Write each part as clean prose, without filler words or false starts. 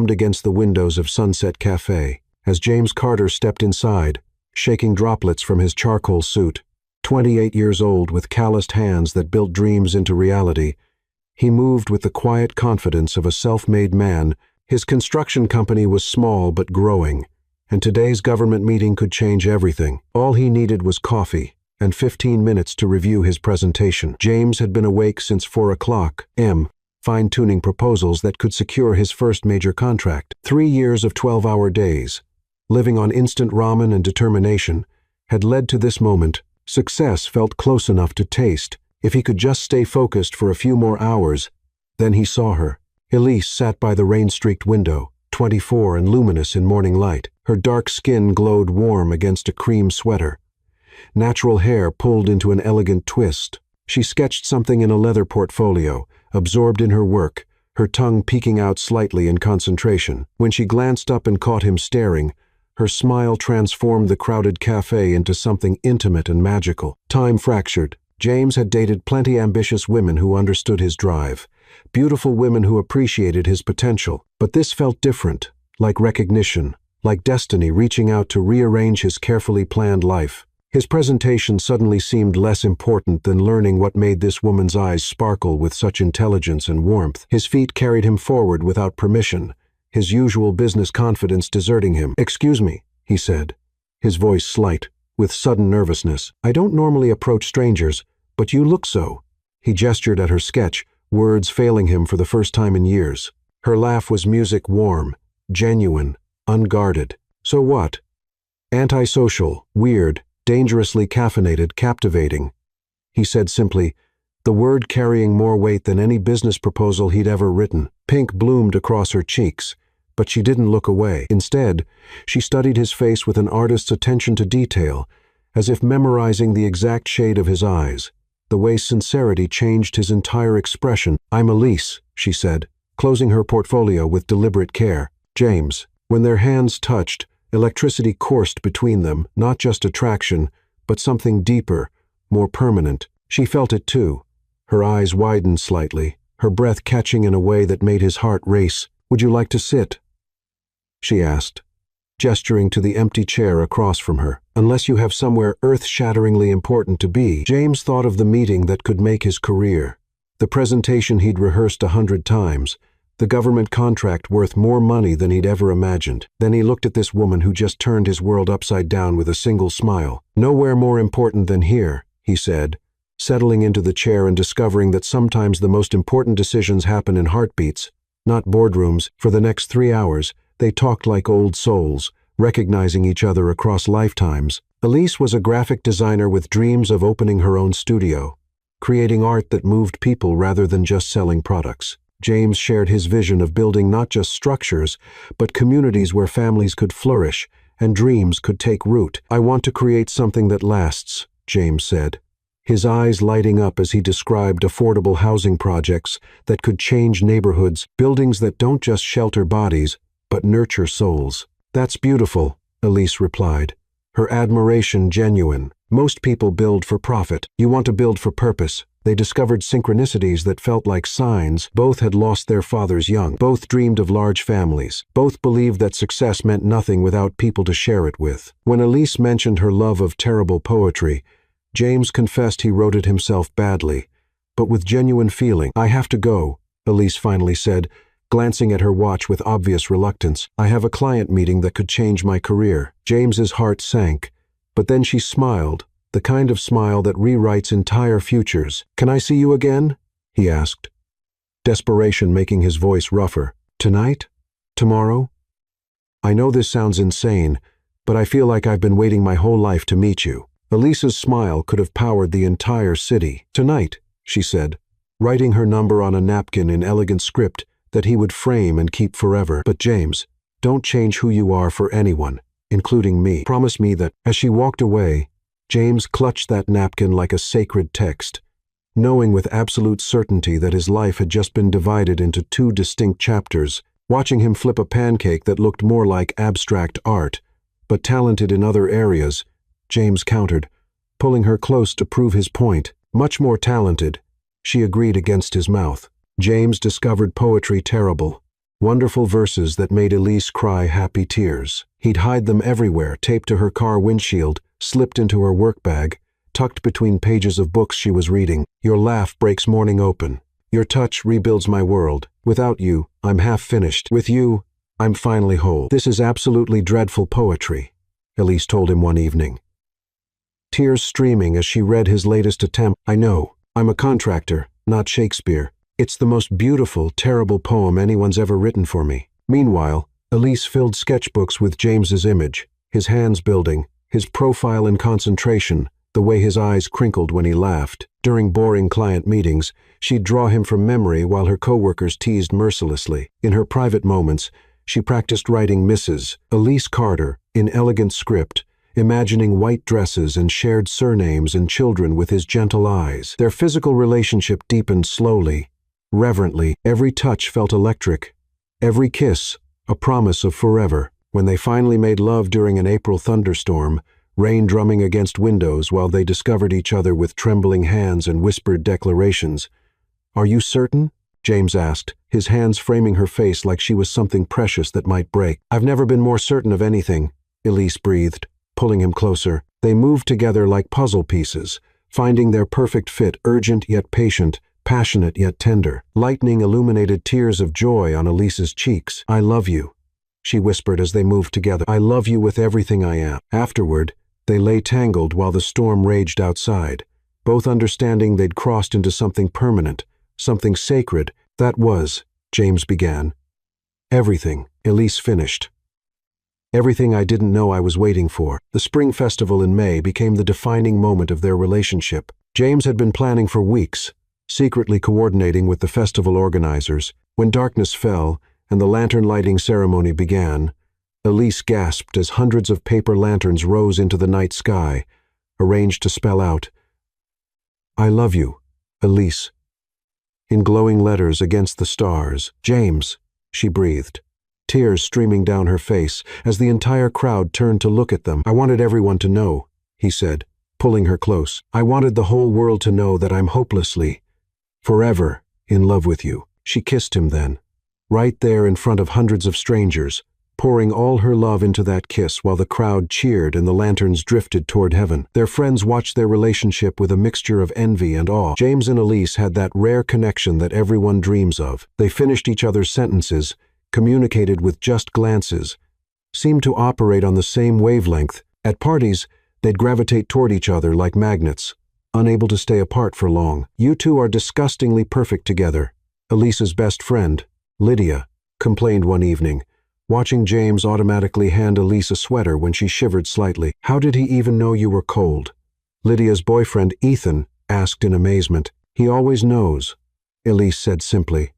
hummed against the windows of Sunset Cafe. As James Carter stepped inside, shaking droplets from his charcoal suit, 28 years old with calloused hands that built dreams into reality, he moved with the quiet confidence of a self-made man. His construction company was small but growing, and today's government meeting could change everything. All he needed was coffee and 15 minutes to review his presentation. James had been awake since 4 o'clock a.m., fine-tuning proposals that could secure his first major contract. 3 years of 12-hour days, living on instant ramen and determination, had led to this moment. Success felt close enough to taste if he could just stay focused for a few more hours. Then he saw her. Elise sat by the rain-streaked window, 24 and luminous in morning light. Her dark skin glowed warm against a cream sweater. Natural hair pulled into an elegant twist. She sketched something in a leather portfolio, absorbed in her work, her tongue peeking out slightly in concentration. When she glanced up and caught him staring, her smile transformed the crowded cafe into something intimate and magical. Time fractured. James had dated plenty ambitious women who understood his drive, beautiful women who appreciated his potential. But this felt different, like recognition, like destiny reaching out to rearrange his carefully planned life. His presentation suddenly seemed less important than learning what made this woman's eyes sparkle with such intelligence and warmth. His feet carried him forward without permission, his usual business confidence deserting him. "Excuse me," he said, his voice slight, with sudden nervousness. "I don't normally approach strangers, but you look so." He gestured at her sketch, words failing him for the first time in years. Her laugh was music, warm, genuine, unguarded. "So what? Antisocial, weird, dangerously caffeinated, captivating," he said simply, the word carrying more weight than any business proposal he'd ever written. Pink bloomed across her cheeks, but she didn't look away. Instead, she studied his face with an artist's attention to detail, as if memorizing the exact shade of his eyes. The way sincerity changed his entire expression. "I'm Elise," she said, closing her portfolio with deliberate care. "James." When their hands touched, electricity coursed between them, not just attraction, but something deeper, more permanent. She felt it too. Her eyes widened slightly, her breath catching in a way that made his heart race. "Would you like to sit?" she asked, gesturing to the empty chair across from her. "Unless you have somewhere earth-shatteringly important to be." James thought of the meeting that could make his career, the presentation he'd rehearsed 100 times, the government contract worth more money than he'd ever imagined. Then he looked at this woman who just turned his world upside down with a single smile. "Nowhere more important than here," he said, settling into the chair and discovering that sometimes the most important decisions happen in heartbeats, not boardrooms. For the next 3 hours, they talked like old souls, recognizing each other across lifetimes. Elise was a graphic designer with dreams of opening her own studio, creating art that moved people rather than just selling products. James shared his vision of building not just structures, but communities where families could flourish and dreams could take root. "I want to create something that lasts," James said, his eyes lighting up as he described affordable housing projects that could change neighborhoods, buildings that don't just shelter bodies, but nurture souls. "That's beautiful," Elise replied, her admiration genuine. "Most people build for profit. You want to build for purpose." They discovered synchronicities that felt like signs. Both had lost their fathers young. Both dreamed of large families. Both believed that success meant nothing without people to share it with. When Elise mentioned her love of terrible poetry, James confessed he wrote it himself badly, but with genuine feeling. "I have to go," Elise finally said, glancing at her watch with obvious reluctance. "I have a client meeting that could change my career." James's heart sank, but then she smiled, the kind of smile that rewrites entire futures. "Can I see you again?" he asked, desperation making his voice rougher. "Tonight? Tomorrow? I know this sounds insane, but I feel like I've been waiting my whole life to meet you." Elise's smile could have powered the entire city. "Tonight," she said, writing her number on a napkin in elegant script that he would frame and keep forever. "But James, don't change who you are for anyone, including me. Promise me that." As she walked away, James clutched that napkin like a sacred text, knowing with absolute certainty that his life had just been divided into 2 distinct chapters. Watching him flip a pancake that looked more like abstract art, but talented in other areas, James countered, pulling her close to prove his point. "Much more talented," she agreed against his mouth. James discovered poetry terrible, Wonderful verses that made Elise cry happy tears. He'd hide them everywhere, taped to her car windshield, slipped into her work bag, tucked between pages of books she was reading. Your laugh breaks morning open. Your touch rebuilds my world. Without you, I'm half finished. With you, I'm finally whole. This is absolutely dreadful poetry, Elise told him one evening. Tears streaming as she read his latest attempt. I know, I'm a contractor, not Shakespeare. It's the most beautiful, terrible poem anyone's ever written for me. Meanwhile, Elise filled sketchbooks with James's image, his hands building, his profile in concentration, the way his eyes crinkled when he laughed. During boring client meetings, she'd draw him from memory while her coworkers teased mercilessly. In her private moments, she practiced writing Mrs. Elise Carter in elegant script, imagining white dresses and shared surnames and children with his gentle eyes. Their physical relationship deepened slowly, reverently. Every touch felt electric, every kiss a promise of forever. When they finally made love during an April thunderstorm, rain drumming against windows while they discovered each other with trembling hands and whispered declarations. "Are you certain?" James asked, his hands framing her face like she was something precious that might break. "I've never been more certain of anything," Elise breathed, pulling him closer. They moved together like puzzle pieces, finding their perfect fit, urgent yet patient, passionate yet tender. Lightning illuminated tears of joy on Elise's cheeks. "I love you," she whispered as they moved together. "I love you with everything I am." Afterward, they lay tangled while the storm raged outside, both understanding they'd crossed into something permanent, something sacred. "That was," James began. "Everything," Elise finished. "Everything I didn't know I was waiting for." The spring festival in May became the defining moment of their relationship. James had been planning for weeks, secretly coordinating with the festival organizers. When darkness fell and the lantern lighting ceremony began, Elise gasped as hundreds of paper lanterns rose into the night sky, arranged to spell out, "I love you, Elise," in glowing letters against the stars. "James," she breathed, tears streaming down her face as the entire crowd turned to look at them. "I wanted everyone to know," he said, pulling her close. "I wanted the whole world to know that I'm hopelessly, forever in love with you." She kissed him then, right there in front of hundreds of strangers, pouring all her love into that kiss while the crowd cheered and the lanterns drifted toward heaven. Their friends watched their relationship with a mixture of envy and awe. James and Elise had that rare connection that everyone dreams of. They finished each other's sentences, communicated with just glances, seemed to operate on the same wavelength. At parties, they'd gravitate toward each other like magnets, unable to stay apart for long. "You two are disgustingly perfect together," Elise's best friend, Lydia, complained one evening, watching James automatically hand Elise a sweater when she shivered slightly. "How did he even know you were cold?" Lydia's boyfriend, Ethan, asked in amazement. "He always knows," Elise said simply,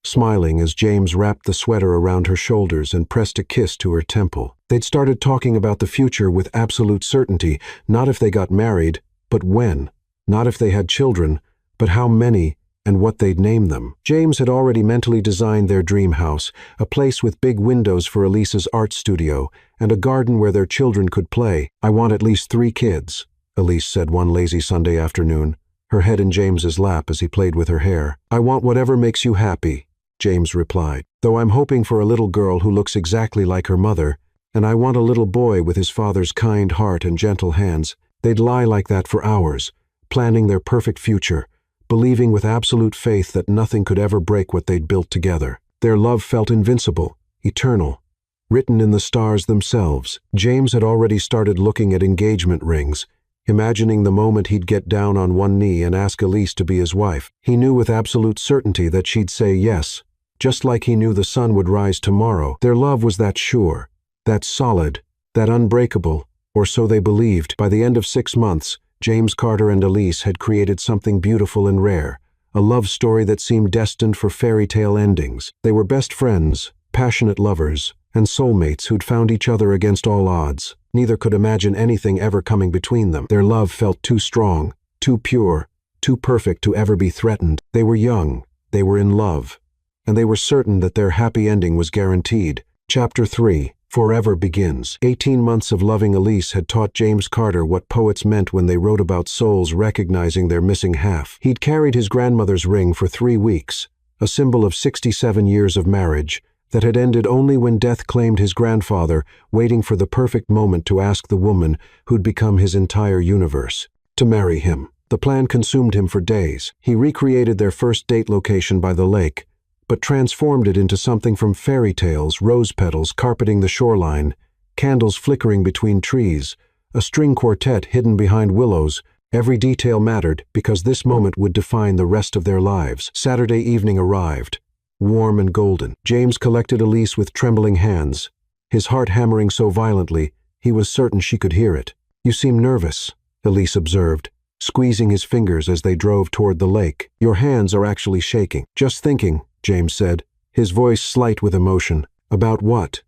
smiling as James wrapped the sweater around her shoulders and pressed a kiss to her temple. They'd started talking about the future with absolute certainty, not if they got married, but when, not if they had children, but how many and what they'd name them. James had already mentally designed their dream house, a place with big windows for Elise's art studio, and a garden where their children could play. "I want at least 3 kids, Elise said one lazy Sunday afternoon, her head in James's lap as he played with her hair. "I want whatever makes you happy," James replied, "though I'm hoping for a little girl who looks exactly like her mother, and I want a little boy with his father's kind heart and gentle hands." They'd lie like that for hours, planning their perfect future, believing with absolute faith that nothing could ever break what they'd built together. Their love felt invincible, eternal, written in the stars themselves. James had already started looking at engagement rings, imagining the moment he'd get down on one knee and ask Elise to be his wife. He knew with absolute certainty that she'd say yes, just like he knew the sun would rise tomorrow. Their love was that sure, that solid, that unbreakable, or so they believed. By the end of 6 months, James Carter and Elise had created something beautiful and rare, a love story that seemed destined for fairy tale endings. They were best friends, passionate lovers, and soulmates who'd found each other against all odds. Neither could imagine anything ever coming between them. Their love felt too strong, too pure, too perfect to ever be threatened. They were young, they were in love, and they were certain that their happy ending was guaranteed. Chapter 3. Forever begins. 18 months of loving Elise had taught James Carter what poets meant when they wrote about souls recognizing their missing half. He'd carried his grandmother's ring for 3 weeks, a symbol of 67 years of marriage that had ended only when death claimed his grandfather, waiting for the perfect moment to ask the woman who'd become his entire universe to marry him. The plan consumed him for days. He recreated their first date location by the lake, but transformed it into something from fairy tales: rose petals carpeting the shoreline, candles flickering between trees, a string quartet hidden behind willows. Every detail mattered because this moment would define the rest of their lives. Saturday evening arrived, warm and golden. James collected Elise with trembling hands, his heart hammering so violently he was certain she could hear it. "You seem nervous," Elise observed, squeezing his fingers as they drove toward the lake. "Your hands are actually shaking." "Just thinking," James said, his voice slight with emotion. "About what?"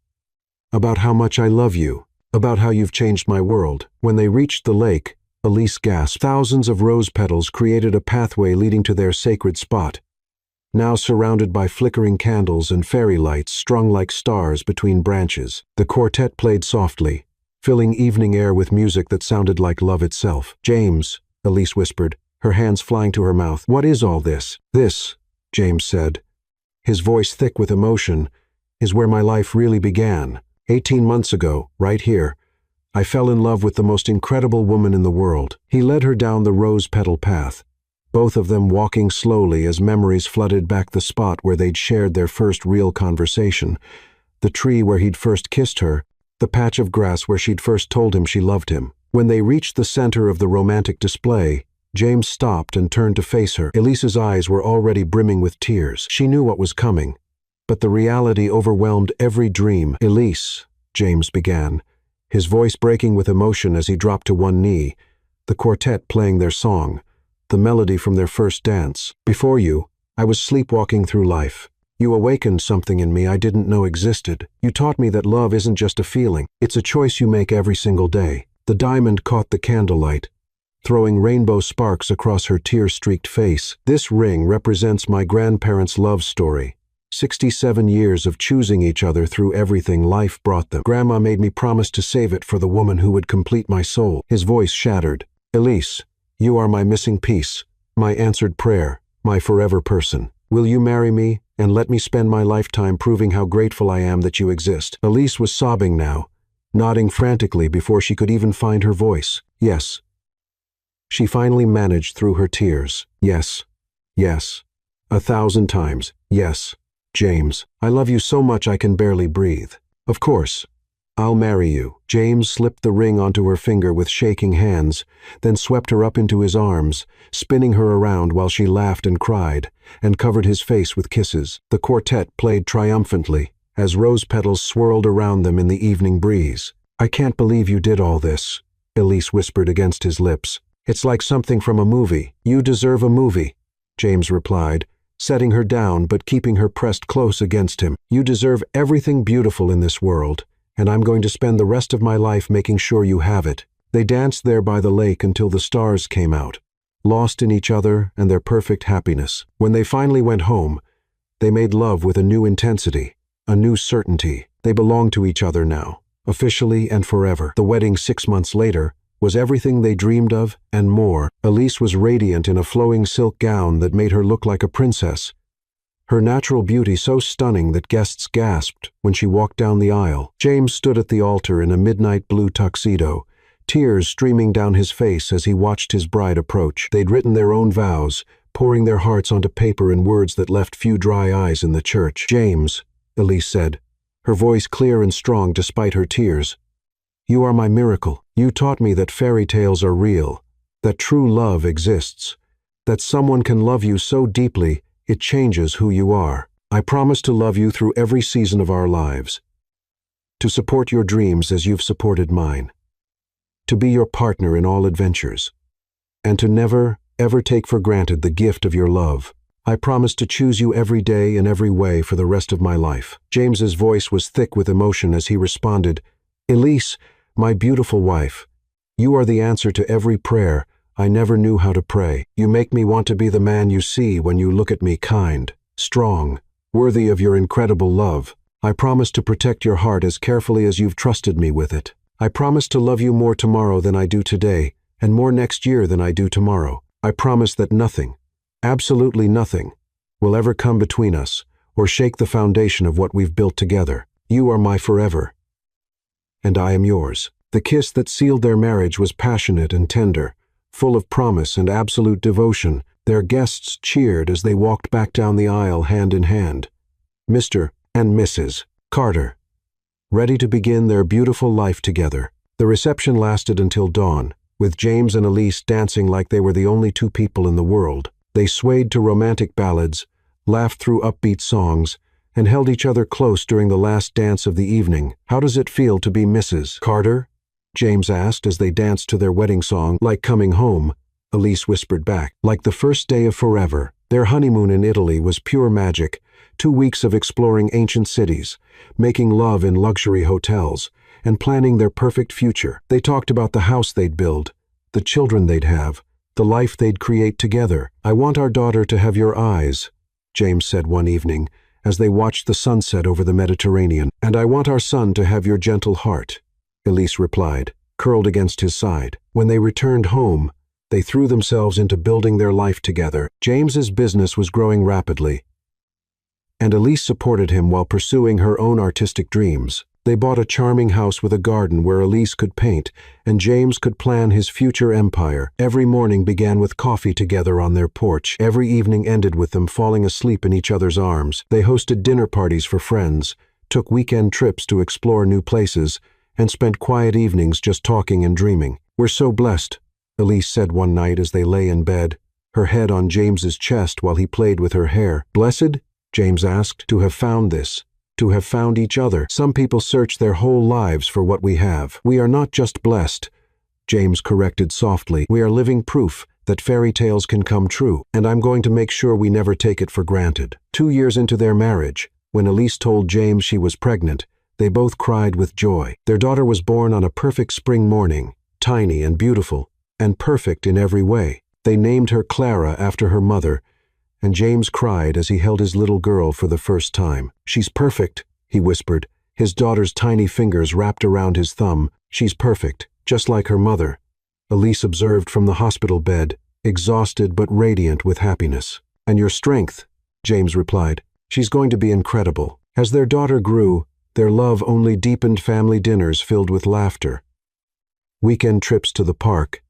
"About how much I love you. About how you've changed my world." When they reached the lake, Elise gasped. Thousands of rose petals created a pathway leading to their sacred spot, now surrounded by flickering candles and fairy lights strung like stars between branches. The quartet played softly, filling evening air with music that sounded like love itself. "James," Elise whispered, her hands flying to her mouth. "What is all this?" "This," James said, his voice thick with emotion, "is where my life really began. 18 months ago, right here, I fell in love with the most incredible woman in the world." He led her down the rose-petal path, both of them walking slowly as memories flooded back the spot where they'd shared their first real conversation, the tree where he'd first kissed her, the patch of grass where she'd first told him she loved him. When they reached the center of the romantic display, James stopped and turned to face her. Elise's eyes were already brimming with tears. She knew what was coming, but the reality overwhelmed every dream. "Elise," James began, his voice breaking with emotion as he dropped to one knee, the quartet playing their song, the melody from their first dance. "Before you, I was sleepwalking through life. You awakened something in me I didn't know existed. You taught me that love isn't just a feeling, it's a choice you make every single day." The diamond caught the candlelight, throwing rainbow sparks across her tear-streaked face. "This ring represents my grandparents' love story. 67 years of choosing each other through everything life brought them. Grandma made me promise to save it for the woman who would complete my soul." His voice shattered. "Elise, you are my missing piece, my answered prayer, my forever person. Will you marry me and let me spend my lifetime proving how grateful I am that you exist?" Elise was sobbing now, nodding frantically before she could even find her voice. "Yes." She finally managed through her tears. "Yes, yes, 1,000 times, yes. James, I love you so much I can barely breathe. Of course, I'll marry you." James slipped the ring onto her finger with shaking hands, then swept her up into his arms, spinning her around while she laughed and cried, and covered his face with kisses. The quartet played triumphantly as rose petals swirled around them in the evening breeze. "I can't believe you did all this," Elise whispered against his lips. "It's like something from a movie." "You deserve a movie," James replied, setting her down but keeping her pressed close against him. "You deserve everything beautiful in this world, and I'm going to spend the rest of my life making sure you have it." They danced there by the lake until the stars came out, lost in each other and their perfect happiness. When they finally went home, they made love with a new intensity, a new certainty. They belonged to each other now, officially and forever. The wedding 6 months later was everything they dreamed of and more. Elise was radiant in a flowing silk gown that made her look like a princess, her natural beauty so stunning that guests gasped when she walked down the aisle. James stood at the altar in a midnight blue tuxedo, tears streaming down his face as he watched his bride approach. They'd written their own vows, pouring their hearts onto paper in words that left few dry eyes in the church. "James," Elise said, her voice clear and strong despite her tears, "you are my miracle. You taught me that fairy tales are real, that true love exists, that someone can love you so deeply it changes who you are. I promise to love you through every season of our lives, to support your dreams as you've supported mine, to be your partner in all adventures, and to never, ever take for granted the gift of your love. I promise to choose you every day in every way for the rest of my life." James's voice was thick with emotion as he responded, "Elise, my beautiful wife, you are the answer to every prayer I never knew how to pray. You make me want to be the man you see when you look at me, kind, strong, worthy of your incredible love. I promise to protect your heart as carefully as you've trusted me with it. I promise to love you more tomorrow than I do today, and more next year than I do tomorrow. I promise that nothing, absolutely nothing, will ever come between us or shake the foundation of what we've built together. You are my forever, and I am yours." The kiss that sealed their marriage was passionate and tender, full of promise and absolute devotion. Their guests cheered as they walked back down the aisle hand in hand. Mr. and Mrs. Carter, ready to begin their beautiful life together. The reception lasted until dawn, with James and Elise dancing like they were the only two people in the world. They swayed to romantic ballads, laughed through upbeat songs, and held each other close during the last dance of the evening. "How does it feel to be Mrs. Carter?" James asked as they danced to their wedding song. "Like coming home," Elise whispered back. "Like the first day of forever." Their honeymoon in Italy was pure magic. 2 weeks of exploring ancient cities, making love in luxury hotels, and planning their perfect future. They talked about the house they'd build, the children they'd have, the life they'd create together. "I want our daughter to have your eyes," James said one evening, as they watched the sunset over the Mediterranean. "And I want our son to have your gentle heart," Elise replied, curled against his side. When they returned home, they threw themselves into building their life together. James's business was growing rapidly, and Elise supported him while pursuing her own artistic dreams. They bought a charming house with a garden where Elise could paint and James could plan his future empire. Every morning began with coffee together on their porch. Every evening ended with them falling asleep in each other's arms. They hosted dinner parties for friends, took weekend trips to explore new places, and spent quiet evenings just talking and dreaming. "We're so blessed," Elise said one night as they lay in bed, her head on James's chest while he played with her hair. "Blessed?" James asked. "To have found this. To have found each other. Some people search their whole lives for what we have. We are not just blessed," James corrected softly. "We are living proof that fairy tales can come true, and I'm going to make sure we never take it for granted." 2 years into their marriage, when Elise told James she was pregnant, they both cried with joy. Their daughter was born on a perfect spring morning, tiny and beautiful, and perfect in every way. They named her Clara after her mother, and James cried as he held his little girl for the first time. "She's perfect," he whispered, his daughter's tiny fingers wrapped around his thumb. "She's perfect, just like her mother," Elise observed from the hospital bed, exhausted but radiant with happiness. "And your strength," James replied. "She's going to be incredible." As their daughter grew, their love only deepened. Family dinners filled with laughter, weekend trips to the park,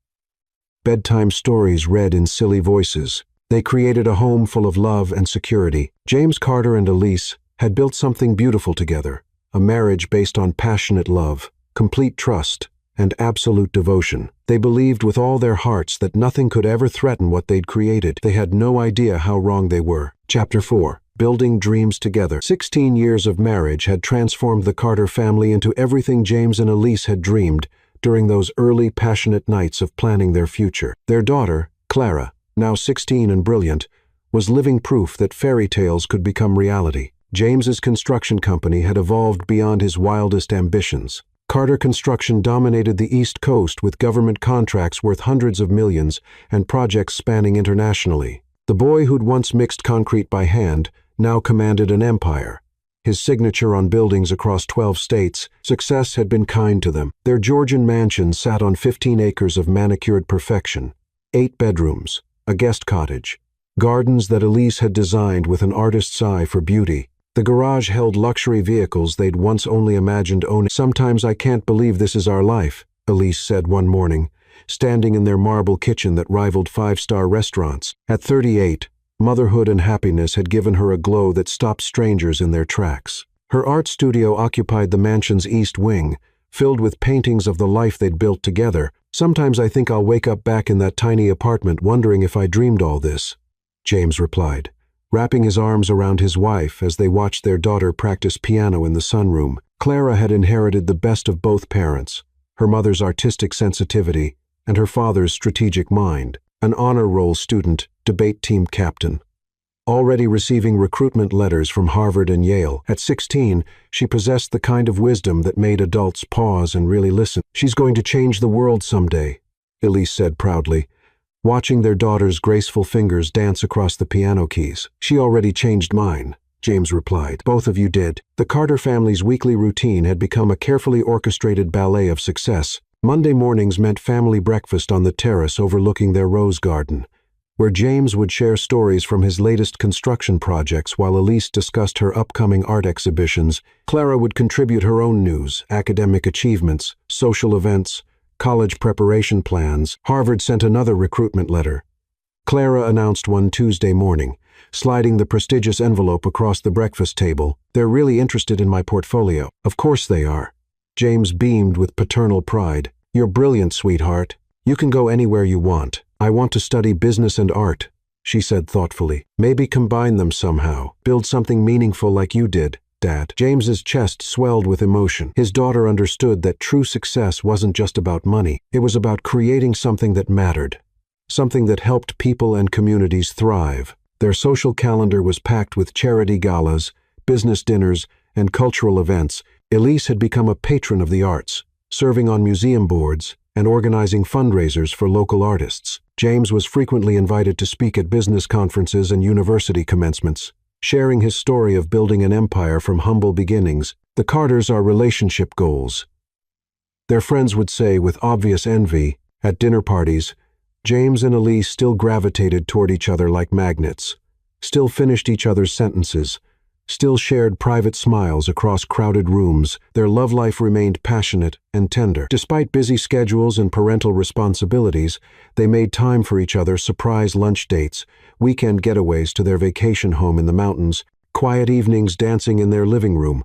bedtime stories read in silly voices. They created a home full of love and security. James Carter and Elise had built something beautiful together, a marriage based on passionate love, complete trust, and absolute devotion. They believed with all their hearts that nothing could ever threaten what they'd created. They had no idea how wrong they were. Chapter 4. Building Dreams Together. 16 years of marriage had transformed the Carter family into everything James and Elise had dreamed during those early, passionate nights of planning their future. Their daughter, Clara, now 16 and brilliant, was living proof that fairy tales could become reality. James's construction company had evolved beyond his wildest ambitions. Carter Construction dominated the East Coast with government contracts worth hundreds of millions and projects spanning internationally. The boy who'd once mixed concrete by hand now commanded an empire. His signature on buildings across 12 states, success had been kind to them. Their Georgian mansion sat on 15 acres of manicured perfection, 8 bedrooms, a guest cottage, gardens that Elise had designed with an artist's eye for beauty. The garage held luxury vehicles they'd once only imagined owning. "Sometimes I can't believe this is our life," Elise said one morning, standing in their marble kitchen that rivaled 5-star restaurants. At 38, motherhood and happiness had given her a glow that stopped strangers in their tracks. Her art studio occupied the mansion's east wing, filled with paintings of the life they'd built together. "Sometimes I think I'll wake up back in that tiny apartment wondering if I dreamed all this," James replied, wrapping his arms around his wife as they watched their daughter practice piano in the sunroom. Clara had inherited the best of both parents, her mother's artistic sensitivity and her father's strategic mind. An honor roll student, debate team captain, already receiving recruitment letters from Harvard and Yale. At 16, she possessed the kind of wisdom that made adults pause and really listen. "She's going to change the world someday," Elise said proudly, watching their daughter's graceful fingers dance across the piano keys. "She already changed mine," James replied. "Both of you did." The Carter family's weekly routine had become a carefully orchestrated ballet of success. Monday mornings meant family breakfast on the terrace overlooking their rose garden. where James would share stories from his latest construction projects while Elise discussed her upcoming art exhibitions. Clara would contribute her own news, academic achievements, social events, college preparation plans. Harvard sent another recruitment letter. Clara announced one Tuesday morning, sliding the prestigious envelope across the breakfast table. "They're really interested in my portfolio." "Of course they are." James beamed with paternal pride. "You're brilliant, sweetheart. You can go anywhere you want." "I want to study business and art," she said thoughtfully. "Maybe combine them somehow. Build something meaningful like you did, Dad." James's chest swelled with emotion. His daughter understood that true success wasn't just about money. It was about creating something that mattered, something that helped people and communities thrive. Their social calendar was packed with charity galas, business dinners, and cultural events. Elise had become a patron of the arts, serving on museum boards and organizing fundraisers for local artists. James was frequently invited to speak at business conferences and university commencements, sharing his story of building an empire from humble beginnings. "The Carters are relationship goals," their friends would say with obvious envy. At dinner parties, James and Elise still gravitated toward each other like magnets, still finished each other's sentences, still shared private smiles across crowded rooms. Their love life remained passionate and tender. Despite busy schedules and parental responsibilities, they made time for each other: surprise lunch dates, weekend getaways to their vacation home in the mountains, quiet evenings dancing in their living room,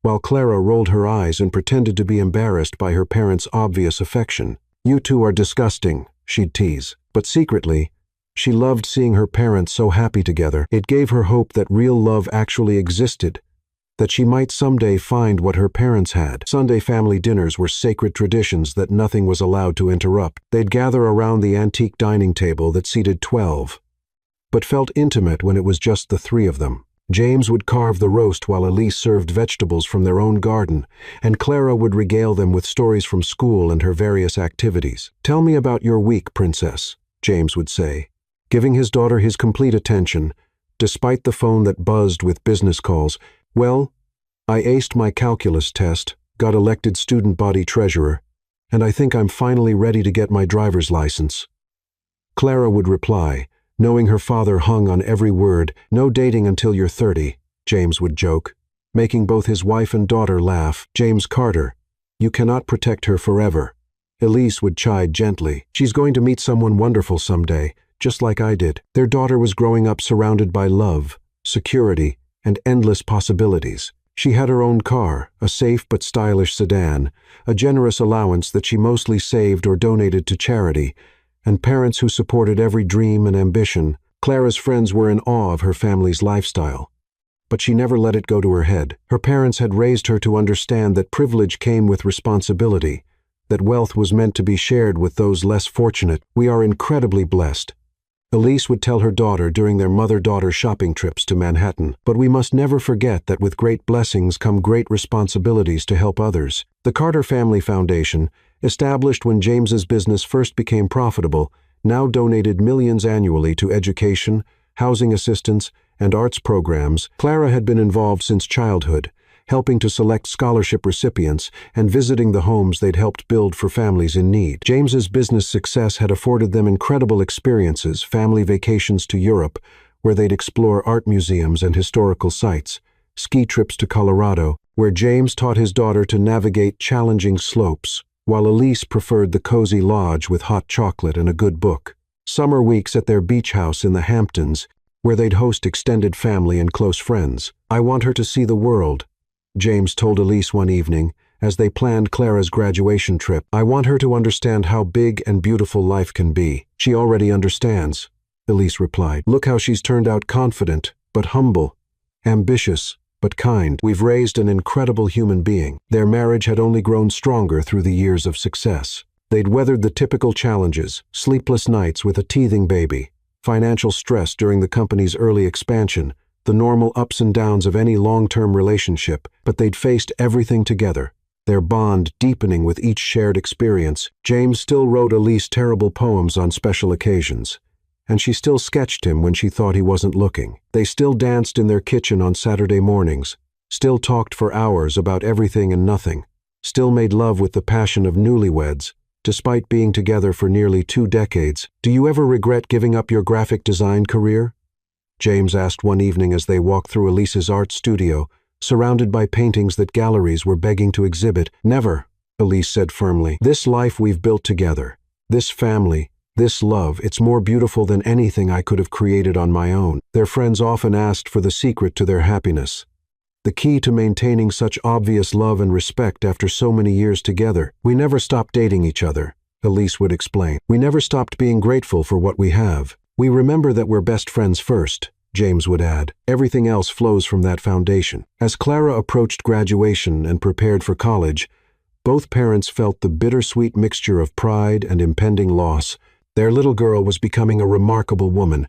while Clara rolled her eyes and pretended to be embarrassed by her parents' obvious affection. "You two are disgusting," she'd tease. But secretly, she loved seeing her parents so happy together. It gave her hope that real love actually existed, that she might someday find what her parents had. Sunday family dinners were sacred traditions that nothing was allowed to interrupt. They'd gather around the antique dining table that seated 12, but felt intimate when it was just the three of them. James would carve the roast while Elise served vegetables from their own garden, and Clara would regale them with stories from school and her various activities. "Tell me about your week, princess," James would say, giving his daughter his complete attention, despite the phone that buzzed with business calls. "Well, I aced my calculus test, got elected student body treasurer, and I think I'm finally ready to get my driver's license." Clara would reply, knowing her father hung on every word. "No dating until you're 30, James would joke, making both his wife and daughter laugh. "James Carter, you cannot protect her forever," Elise would chide gently. "She's going to meet someone wonderful someday, just like I did." Their daughter was growing up surrounded by love, security, and endless possibilities. She had her own car, a safe but stylish sedan, a generous allowance that she mostly saved or donated to charity, and parents who supported every dream and ambition. Clara's friends were in awe of her family's lifestyle, but she never let it go to her head. Her parents had raised her to understand that privilege came with responsibility, that wealth was meant to be shared with those less fortunate. "We are incredibly blessed," Elise would tell her daughter during their mother-daughter shopping trips to Manhattan. "But we must never forget that with great blessings come great responsibilities to help others." The Carter Family Foundation, established when James's business first became profitable, now donated millions annually to education, housing assistance, and arts programs. Clara had been involved since childhood, helping to select scholarship recipients and visiting the homes they'd helped build for families in need. James's business success had afforded them incredible experiences: family vacations to Europe, where they'd explore art museums and historical sites, ski trips to Colorado, where James taught his daughter to navigate challenging slopes, while Elise preferred the cozy lodge with hot chocolate and a good book. Summer weeks at their beach house in the Hamptons, where they'd host extended family and close friends. "I want her to see the world," James told Elise one evening, as they planned Clara's graduation trip. "I want her to understand how big and beautiful life can be." "She already understands," Elise replied. "Look how she's turned out: confident, but humble, ambitious, but kind. We've raised an incredible human being." Their marriage had only grown stronger through the years of success. They'd weathered the typical challenges: sleepless nights with a teething baby, financial stress during the company's early expansion, the normal ups and downs of any long-term relationship, but they'd faced everything together, their bond deepening with each shared experience. James still wrote Elise terrible poems on special occasions, and she still sketched him when she thought he wasn't looking. They still danced in their kitchen on Saturday mornings, still talked for hours about everything and nothing, still made love with the passion of newlyweds, despite being together for nearly 2 decades. "Do you ever regret giving up your graphic design career?" James asked one evening as they walked through Elise's art studio, surrounded by paintings that galleries were begging to exhibit. "Never," Elise said firmly. "This life we've built together, this family, this love, it's more beautiful than anything I could have created on my own." Their friends often asked for the secret to their happiness, the key to maintaining such obvious love and respect after so many years together. "We never stopped dating each other," Elise would explain. "We never stopped being grateful for what we have. We remember that we're best friends first," James would add. "Everything else flows from that foundation." As Clara approached graduation and prepared for college, both parents felt the bittersweet mixture of pride and impending loss. Their little girl was becoming a remarkable woman,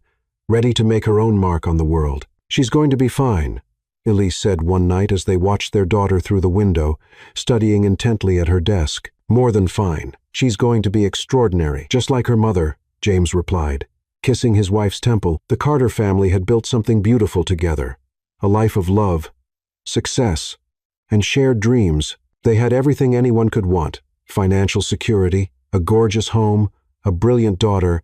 ready to make her own mark on the world. "She's going to be fine," Elise said one night as they watched their daughter through the window, studying intently at her desk. "More than fine. She's going to be extraordinary, just like her mother," James replied. Kissing his wife's temple, the Carter family had built something beautiful together. A life of love, success, and shared dreams. They had everything anyone could want: financial security, a gorgeous home, a brilliant daughter,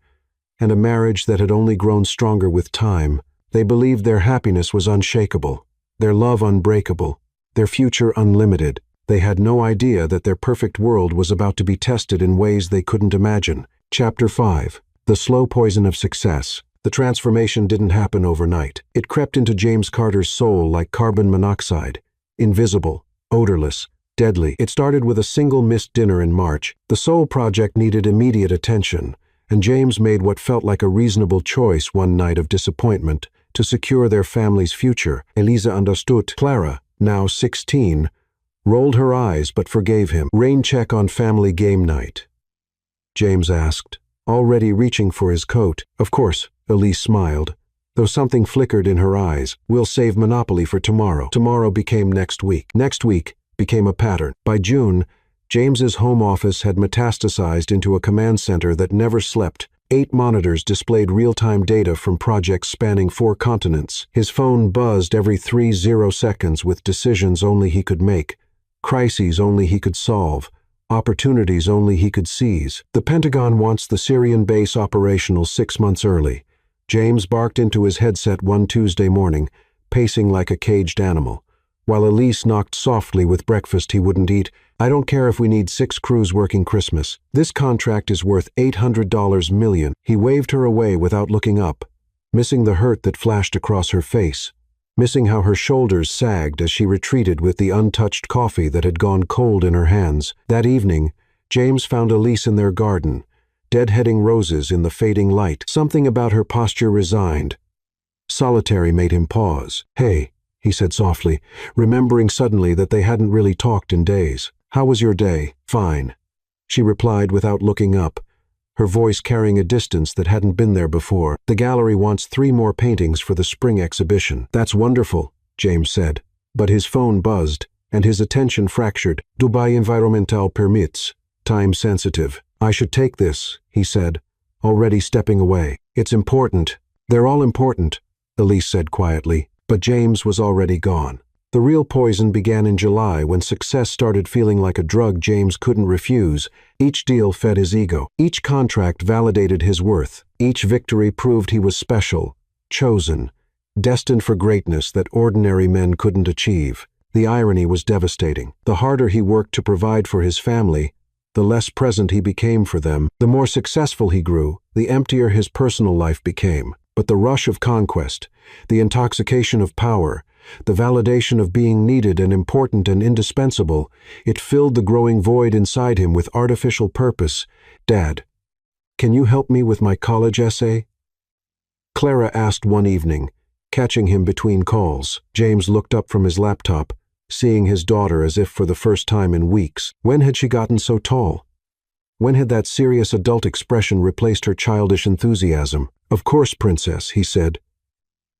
and a marriage that had only grown stronger with time. They believed their happiness was unshakable, their love unbreakable, their future unlimited. They had no idea that their perfect world was about to be tested in ways they couldn't imagine. Chapter 5. The Slow Poison of Success. The transformation didn't happen overnight. It crept into James Carter's soul like carbon monoxide, invisible, odorless, deadly. It started with a single missed dinner in March. The Soul Project needed immediate attention, and James made what felt like a reasonable choice one night of disappointment to secure their family's future. Elisa understood. Clara, now 16, rolled her eyes but forgave him. "Rain check on family game night?" James asked, already reaching for his coat. "Of course," Elise smiled, though something flickered in her eyes. "We'll save Monopoly for tomorrow." Tomorrow became next week. Next week became a pattern. By June, James's home office had metastasized into a command center that never slept. 8 monitors displayed real-time data from projects spanning 4 continents. His phone buzzed every 30 seconds with decisions only he could make, crises only he could solve, opportunities only he could seize. "The Pentagon wants the Syrian base operational 6 months early," James barked into his headset one Tuesday morning, pacing like a caged animal. While Elise knocked softly with breakfast he wouldn't eat. "I don't care if we need 6 crews working Christmas. This contract is worth $800 million. He waved her away without looking up, missing the hurt that flashed across her face, missing how her shoulders sagged as she retreated with the untouched coffee that had gone cold in her hands. That evening, James found Elise in their garden, deadheading roses in the fading light. Something about her posture resigned, solitary, made him pause. "Hey," he said softly, remembering suddenly that they hadn't really talked in days. "How was your day?" "Fine," she replied without looking up, her voice carrying a distance that hadn't been there before. "The gallery wants 3 more paintings for the spring exhibition." "That's wonderful," James said, but his phone buzzed, and his attention fractured. "Dubai Environmental Permits. Time sensitive." "I should take this," he said, already stepping away. "It's important." "They're all important," Elise said quietly. But James was already gone. The real poison began in July when success started feeling like a drug James couldn't refuse. Each deal fed his ego. Each contract validated his worth. Each victory proved he was special, chosen, destined for greatness that ordinary men couldn't achieve. The irony was devastating. The harder he worked to provide for his family, the less present he became for them. The more successful he grew, the emptier his personal life became. But the rush of conquest, the intoxication of power, the validation of being needed and important and indispensable, it filled the growing void inside him with artificial purpose. "Dad, can you help me with my college essay?" Clara asked one evening, catching him between calls. James looked up from his laptop, seeing his daughter as if for the first time in weeks. When had she gotten so tall? When had that serious adult expression replaced her childish enthusiasm? "Of course, Princess," he said,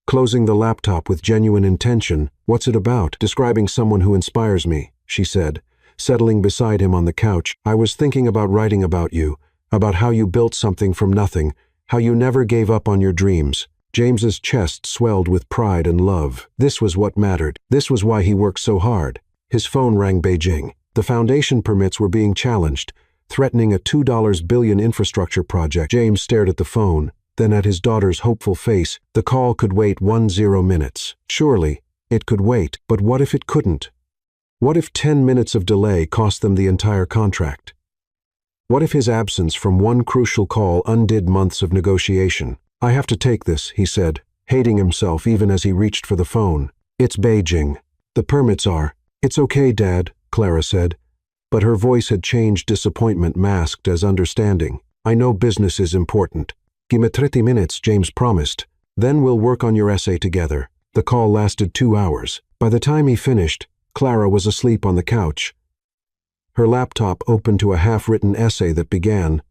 closing the laptop with genuine intention. "What's it about?" "Describing someone who inspires me," she said, settling beside him on the couch. "I was thinking about writing about you, about how you built something from nothing, how you never gave up on your dreams." James's chest swelled with pride and love. This was what mattered. This was why he worked so hard. His phone rang. Beijing. The foundation permits were being challenged. threatening a $2 billion infrastructure project. James stared at the phone, then at his daughter's hopeful face. The call could wait 10 minutes. Surely, it could wait, but what if it couldn't? What if 10 minutes of delay cost them the entire contract? What if his absence from one crucial call undid months of negotiation? "I have to take this," he said, hating himself even as he reached for the phone. "It's Beijing. The permits are." "It's okay, Dad," Clara said, but her voice had changed, disappointment masked as understanding. "I know business is important. Give me 30 minutes, James promised. Then we'll work on your essay together." The call lasted 2 hours. By the time he finished, Clara was asleep on the couch, her laptop open to a half-written essay that began,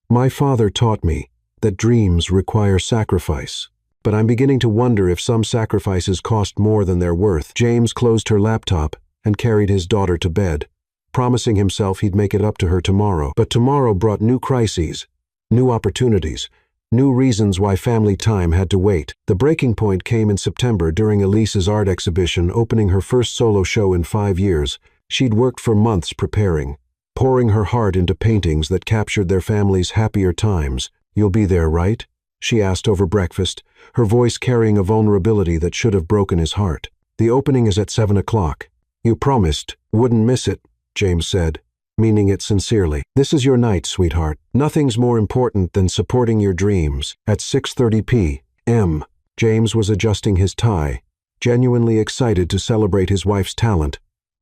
"My father taught me that dreams require sacrifice, but I'm beginning to wonder if some sacrifices cost more than they're worth." James closed her laptop and carried his daughter to bed, promising himself he'd make it up to her tomorrow. But tomorrow brought new crises, new opportunities, new reasons why family time had to wait. The breaking point came in September during Elise's art exhibition, opening her first solo show in 5 years. She'd worked for months preparing, pouring her heart into paintings that captured their family's happier times. "You'll be there, right?" she asked over breakfast, her voice carrying a vulnerability that should have broken his heart. "The opening is at 7 o'clock. You promised, wouldn't miss it," James said, meaning it sincerely. "This is your night, sweetheart. Nothing's more important than supporting your dreams." At 6:30 p.m., James was adjusting his tie, genuinely excited to celebrate his wife's talent,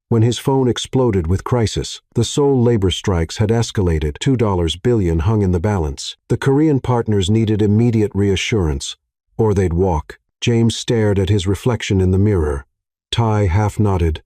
when his phone exploded with crisis. The Seoul labor strikes had escalated. $2 billion hung in the balance. The Korean partners needed immediate reassurance, or they'd walk. James stared at his reflection in the mirror, tie half knotted,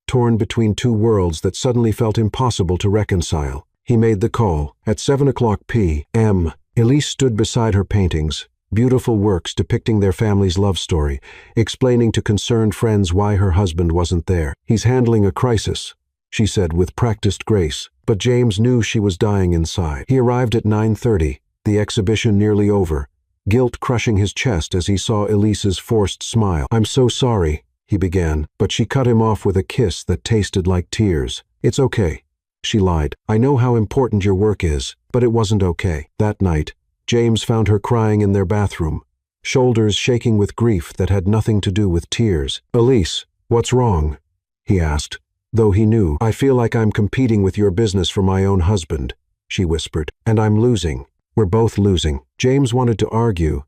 torn between two worlds that suddenly felt impossible to reconcile. He made the call. At 7 o'clock p.m., Elise stood beside her paintings, beautiful works depicting their family's love story, explaining to concerned friends why her husband wasn't there. "He's handling a crisis," she said with practiced grace, but James knew she was dying inside. He arrived at 9:30, the exhibition nearly over, guilt crushing his chest as he saw Elise's forced smile. "I'm so sorry," he began, but she cut him off with a kiss that tasted like tears. "It's okay," she lied. "I know how important your work is, but it wasn't okay." That night, James found her crying in their bathroom, shoulders shaking with grief that had nothing to do with tears. "Elise, what's wrong?" he asked, though he knew. "I feel like I'm competing with your business for my own husband," she whispered. "And I'm losing. We're both losing." James wanted to argue,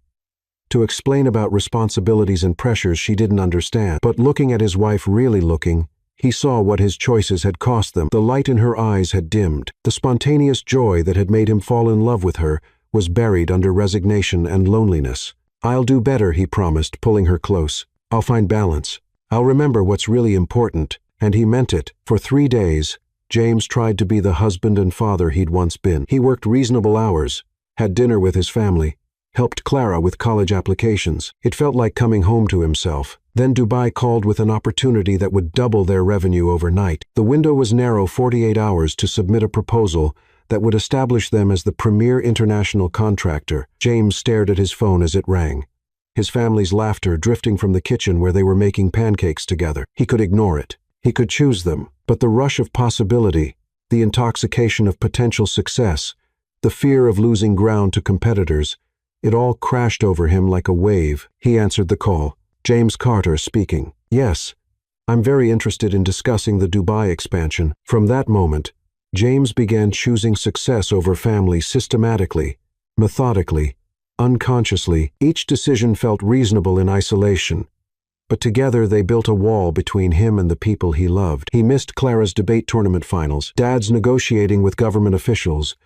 to explain about responsibilities and pressures she didn't understand. But looking at his wife, really looking, he saw what his choices had cost them. The light in her eyes had dimmed. The spontaneous joy that had made him fall in love with her was buried under resignation and loneliness. "I'll do better," he promised, pulling her close. "I'll find balance. I'll remember what's really important." And he meant it. For 3 days, James tried to be the husband and father he'd once been. He worked reasonable hours, had dinner with his family, helped Clara with college applications. It felt like coming home to himself. Then Dubai called with an opportunity that would double their revenue overnight. The window was narrow, 48 hours to submit a proposal that would establish them as the premier international contractor. James stared at his phone as it rang, his family's laughter drifting from the kitchen where they were making pancakes together. He could ignore it. He could choose them. But the rush of possibility, the intoxication of potential success, the fear of losing ground to competitors, it all crashed over him like a wave. He answered the call. James Carter speaking. "Yes, I'm very interested in discussing the Dubai expansion." From that moment, James began choosing success over family systematically, methodically, unconsciously. Each decision felt reasonable in isolation, but together they built a wall between him and the people he loved. He missed Clara's debate tournament finals, Dad's negotiating with government officials.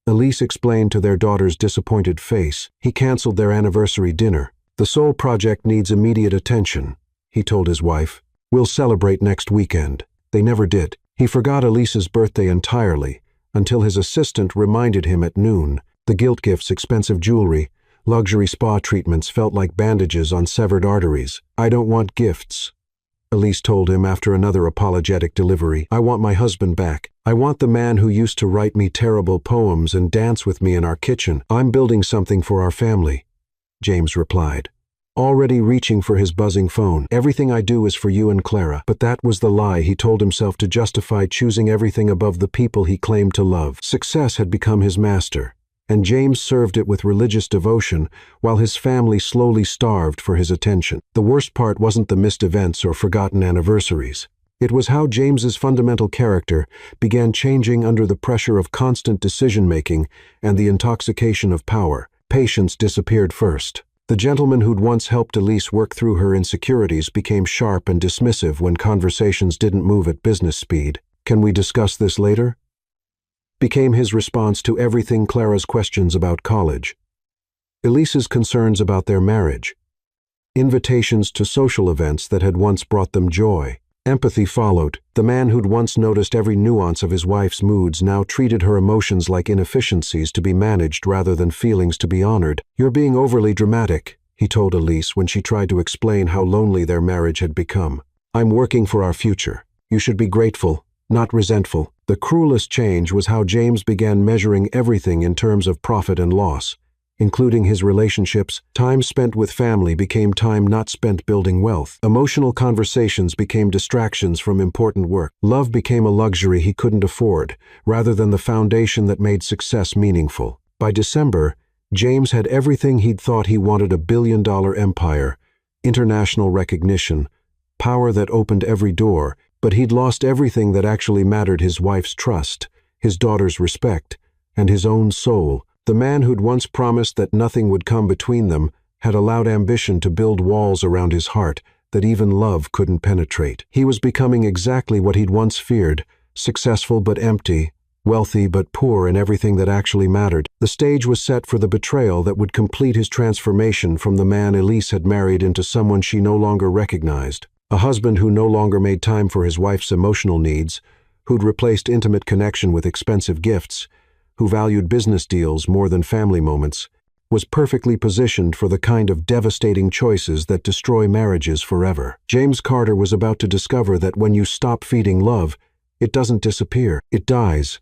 Elise explained to their daughter's disappointed face. He canceled their anniversary dinner. "The Seoul project needs immediate attention," he told his wife. "We'll celebrate next weekend." They never did. He forgot Elise's birthday entirely, until his assistant reminded him at noon. The guilt gifts, expensive jewelry, luxury spa treatments felt like bandages on severed arteries. "I don't want gifts," Elise told him after another apologetic delivery. "I want my husband back. I want the man who used to write me terrible poems and dance with me in our kitchen. I'm building something for our family," James replied. already reaching for his buzzing phone. Everything I do is for you and Clara. But that was the lie he told himself to justify choosing everything above the people he claimed to love. Success had become his master, and James served it with religious devotion while his family slowly starved for his attention. The worst part wasn't the missed events or forgotten anniversaries. It was how James's fundamental character began changing under the pressure of constant decision-making and the intoxication of power. Patience disappeared first. The gentleman who'd once helped Elise work through her insecurities became sharp and dismissive when conversations didn't move at business speed. "Can we discuss this later?" became his response to everything Clara's questions about college, Elise's concerns about their marriage, invitations to social events that had once brought them joy. Empathy followed. The man who'd once noticed every nuance of his wife's moods now treated her emotions like inefficiencies to be managed rather than feelings to be honored. "You're being overly dramatic," he told Elise when she tried to explain how lonely their marriage had become. "I'm working for our future. You should be grateful, not resentful." The cruelest change was how James began measuring everything in terms of profit and loss, including his relationships. Time spent with family became time not spent building wealth. Emotional conversations became distractions from important work. Love became a luxury he couldn't afford, rather than the foundation that made success meaningful. By December, James had everything he'd thought he wanted: a billion-dollar empire, international recognition, power that opened every door, but he'd lost everything that actually mattered: his wife's trust, his daughter's respect, and his own soul. The man who'd once promised that nothing would come between them had allowed ambition to build walls around his heart that even love couldn't penetrate. He was becoming exactly what he'd once feared: successful but empty, wealthy but poor in everything that actually mattered. The stage was set for the betrayal that would complete his transformation from the man Elise had married into someone she no longer recognized. A husband who no longer made time for his wife's emotional needs, who'd replaced intimate connection with expensive gifts, who valued business deals more than family moments, was perfectly positioned for the kind of devastating choices that destroy marriages forever. James Carter was about to discover that when you stop feeding love, it doesn't disappear, it dies.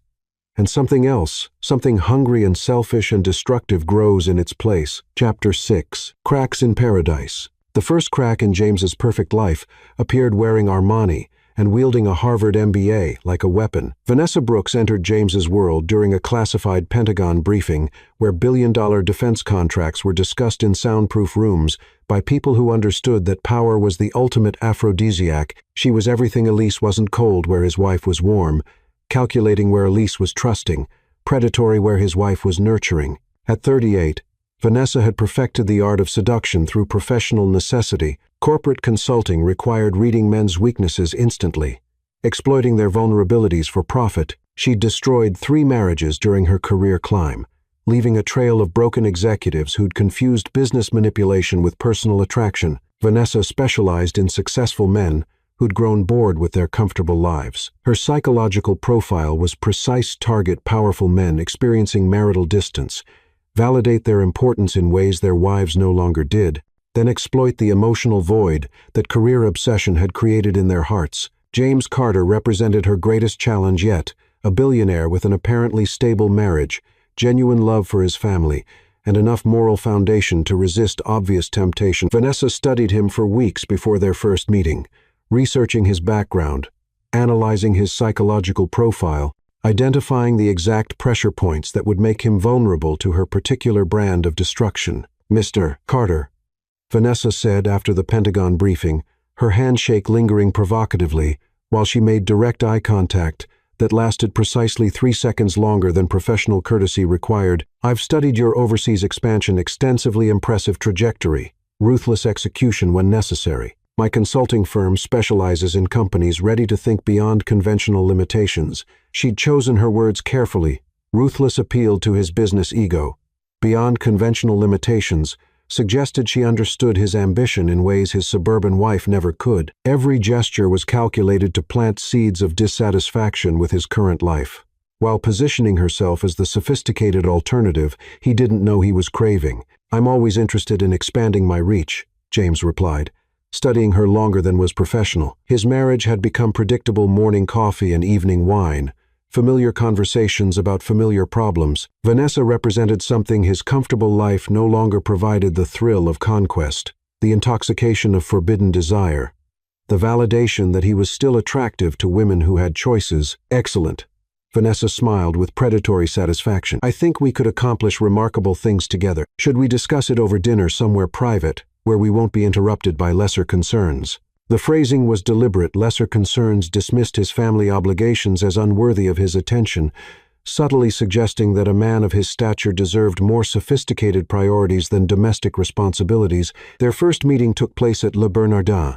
And something else, something hungry and selfish and destructive, grows in its place. Chapter 6. Cracks in Paradise. The first crack in James's perfect life appeared wearing Armani and wielding a Harvard MBA like a weapon. Vanessa Brooks entered James's world during a classified Pentagon briefing where billion-dollar defense contracts were discussed in soundproof rooms by people who understood that power was the ultimate aphrodisiac. She was everything Elise wasn't: cold where his wife was warm, calculating where Elise was trusting, predatory where his wife was nurturing. At 38, Vanessa had perfected the art of seduction through professional necessity. Corporate consulting required reading men's weaknesses instantly, exploiting their vulnerabilities for profit. She'd destroyed 3 marriages during her career climb, leaving a trail of broken executives who'd confused business manipulation with personal attraction. Vanessa specialized in successful men who'd grown bored with their comfortable lives. Her psychological profile was precise: target powerful men experiencing marital distance, validate their importance in ways their wives no longer did, then exploit the emotional void that career obsession had created in their hearts. James Carter represented her greatest challenge yet: a billionaire with an apparently stable marriage, genuine love for his family, and enough moral foundation to resist obvious temptation. Vanessa studied him for weeks before their first meeting, researching his background, analyzing his psychological profile, identifying the exact pressure points that would make him vulnerable to her particular brand of destruction. "Mr. Carter," Vanessa said after the Pentagon briefing, her handshake lingering provocatively while she made direct eye contact that lasted precisely 3 seconds longer than professional courtesy required. "I've studied your overseas expansion extensively. Impressive trajectory, ruthless execution when necessary. My consulting firm specializes in companies ready to think beyond conventional limitations." She'd chosen her words carefully. Ruthless appealed to his business ego. Beyond conventional limitations suggested she understood his ambition in ways his suburban wife never could. Every gesture was calculated to plant seeds of dissatisfaction with his current life, while positioning herself as the sophisticated alternative he didn't know he was craving. "I'm always interested in expanding my reach," James replied, studying her longer than was professional. His marriage had become predictable: morning coffee and evening wine, familiar conversations about familiar problems. Vanessa represented something his comfortable life no longer provided: the thrill of conquest. the intoxication of forbidden desire, the validation that he was still attractive to women who had choices. Excellent. Vanessa smiled with predatory satisfaction. I think we could accomplish remarkable things together. Should we discuss it over dinner somewhere private, where we won't be interrupted by lesser concerns? The phrasing was deliberate. Lesser concerns dismissed his family obligations as unworthy of his attention, subtly suggesting that a man of his stature deserved more sophisticated priorities than domestic responsibilities. Their first meeting took place at Le Bernardin,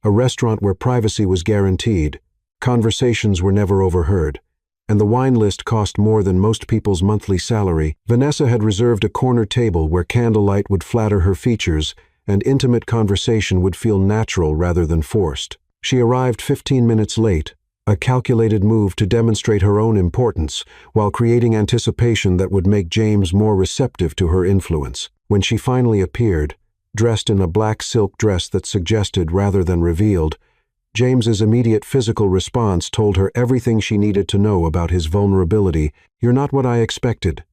a restaurant where privacy was guaranteed, conversations were never overheard, and the wine list cost more than most people's monthly salary. Vanessa had reserved a corner table where candlelight would flatter her features and intimate conversation would feel natural rather than forced. She arrived 15 minutes late, a calculated move to demonstrate her own importance while creating anticipation that would make James more receptive to her influence. When she finally appeared, dressed in a black silk dress that suggested rather than revealed, James's immediate physical response told her everything she needed to know about his vulnerability. You're not what I expected,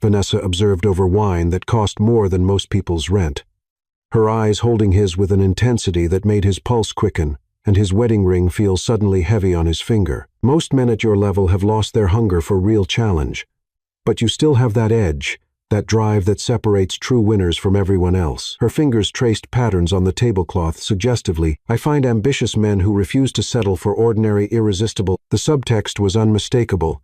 Vanessa observed over wine that cost more than most people's rent, her eyes holding his with an intensity that made his pulse quicken and his wedding ring feel suddenly heavy on his finger. Most men at your level have lost their hunger for real challenge, but you still have that edge, that drive that separates true winners from everyone else. Her fingers traced patterns on the tablecloth suggestively. I find ambitious men who refuse to settle for ordinary irresistible. The subtext was unmistakable,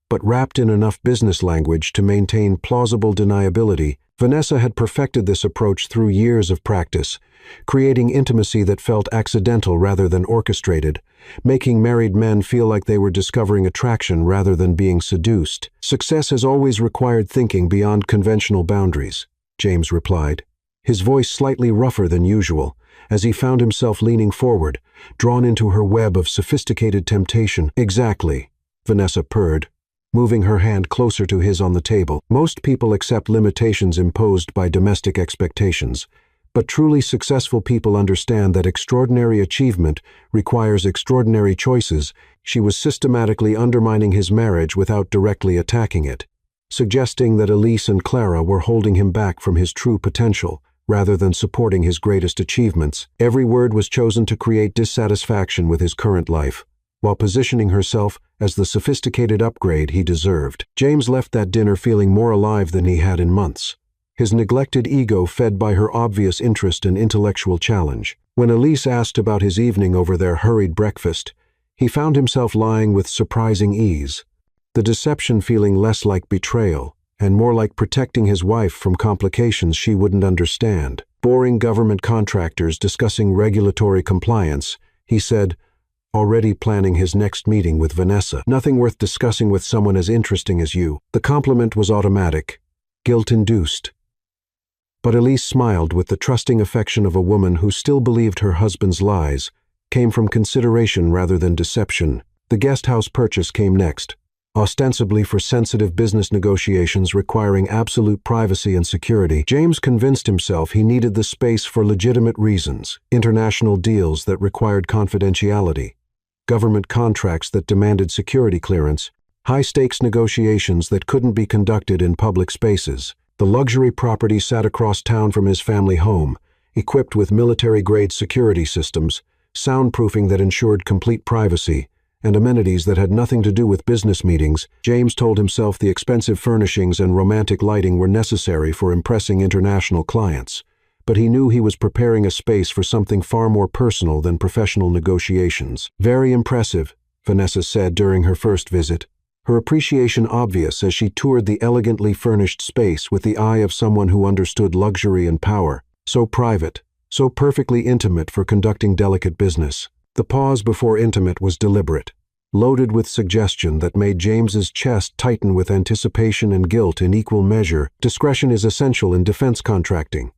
but wrapped in enough business language to maintain plausible deniability. Vanessa had perfected this approach through years of practice, creating intimacy that felt accidental rather than orchestrated, making married men feel like they were discovering attraction rather than being seduced. Success has always required thinking beyond conventional boundaries, James replied, his voice slightly rougher than usual, as he found himself leaning forward, drawn into her web of sophisticated temptation. Exactly, Vanessa purred, moving her hand closer to his on the table. Most people accept limitations imposed by domestic expectations, but truly successful people understand that extraordinary achievement requires extraordinary choices. She was systematically undermining his marriage without directly attacking it, suggesting that Elise and Clara were holding him back from his true potential, rather than supporting his greatest achievements. Every word was chosen to create dissatisfaction with his current life, while positioning herself as the sophisticated upgrade he deserved. James left that dinner feeling more alive than he had in months, his neglected ego fed by her obvious interest and intellectual challenge. When Elise asked about his evening over their hurried breakfast, he found himself lying with surprising ease, the deception feeling less like betrayal and more like protecting his wife from complications she wouldn't understand. Boring government contractors discussing regulatory compliance, he said, already planning his next meeting with Vanessa. Nothing worth discussing with someone as interesting as you. The compliment was automatic, guilt-induced. But Elise smiled with the trusting affection of a woman who still believed her husband's lies came from consideration rather than deception. The guest house purchase came next, ostensibly for sensitive business negotiations requiring absolute privacy and security. James convinced himself he needed the space for legitimate reasons: international deals that required confidentiality, government contracts that demanded security clearance, high-stakes negotiations that couldn't be conducted in public spaces. The luxury property sat across town from his family home, equipped with military-grade security systems, soundproofing that ensured complete privacy, and amenities that had nothing to do with business meetings. James told himself the expensive furnishings and romantic lighting were necessary for impressing international clients, but he knew he was preparing a space for something far more personal than professional negotiations. Very impressive, Vanessa said during her first visit, her appreciation obvious as she toured the elegantly furnished space with the eye of someone who understood luxury and power. So private, so perfectly intimate for conducting delicate business. The pause before intimate was deliberate, loaded with suggestion that made James's chest tighten with anticipation and guilt in equal measure. Discretion is essential in defense contracting,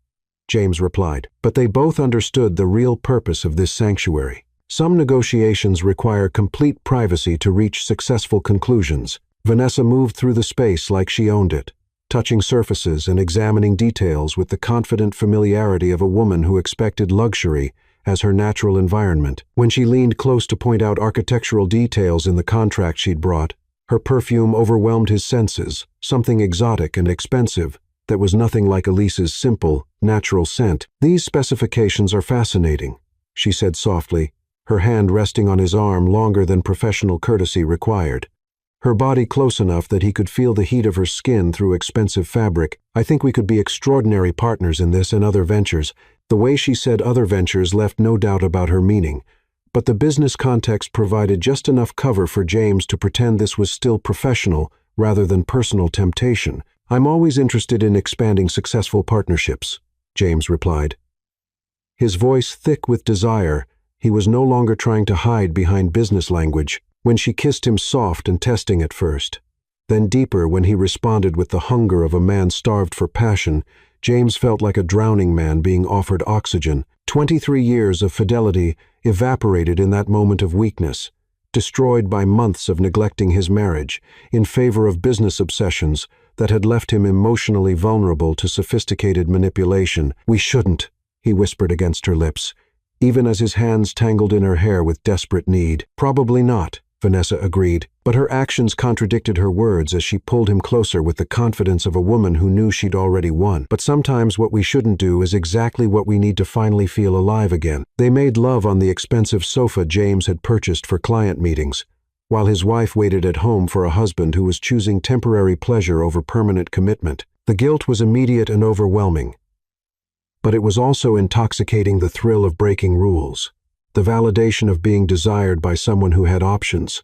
James replied, but they both understood the real purpose of this sanctuary. Some negotiations require complete privacy to reach successful conclusions. Vanessa moved through the space like she owned it, touching surfaces and examining details with the confident familiarity of a woman who expected luxury as her natural environment. When she leaned close to point out architectural details in the contract she'd brought, her perfume overwhelmed his senses, something exotic and expensive, that was nothing like Elise's simple, natural scent. "These specifications are fascinating," she said softly, her hand resting on his arm longer than professional courtesy required. Her body close enough that he could feel the heat of her skin through expensive fabric. "I think we could be extraordinary partners in this and other ventures." The way she said other ventures left no doubt about her meaning, but the business context provided just enough cover for James to pretend this was still professional rather than personal temptation. "I'm always interested in expanding successful partnerships," James replied. His voice thick with desire, he was no longer trying to hide behind business language. When she kissed him soft and testing at first, then deeper when he responded with the hunger of a man starved for passion, James felt like a drowning man being offered oxygen. 23 years of fidelity evaporated in that moment of weakness, destroyed by months of neglecting his marriage in favor of business obsessions that had left him emotionally vulnerable to sophisticated manipulation. "We shouldn't," he whispered against her lips, even as his hands tangled in her hair with desperate need. "Probably not," Vanessa agreed, but her actions contradicted her words as she pulled him closer with the confidence of a woman who knew she'd already won. "But sometimes what we shouldn't do is exactly what we need to finally feel alive again." They made love on the expensive sofa James had purchased for client meetings, while his wife waited at home for a husband who was choosing temporary pleasure over permanent commitment. The guilt was immediate and overwhelming, but it was also intoxicating. The thrill of breaking rules, the validation of being desired by someone who had options,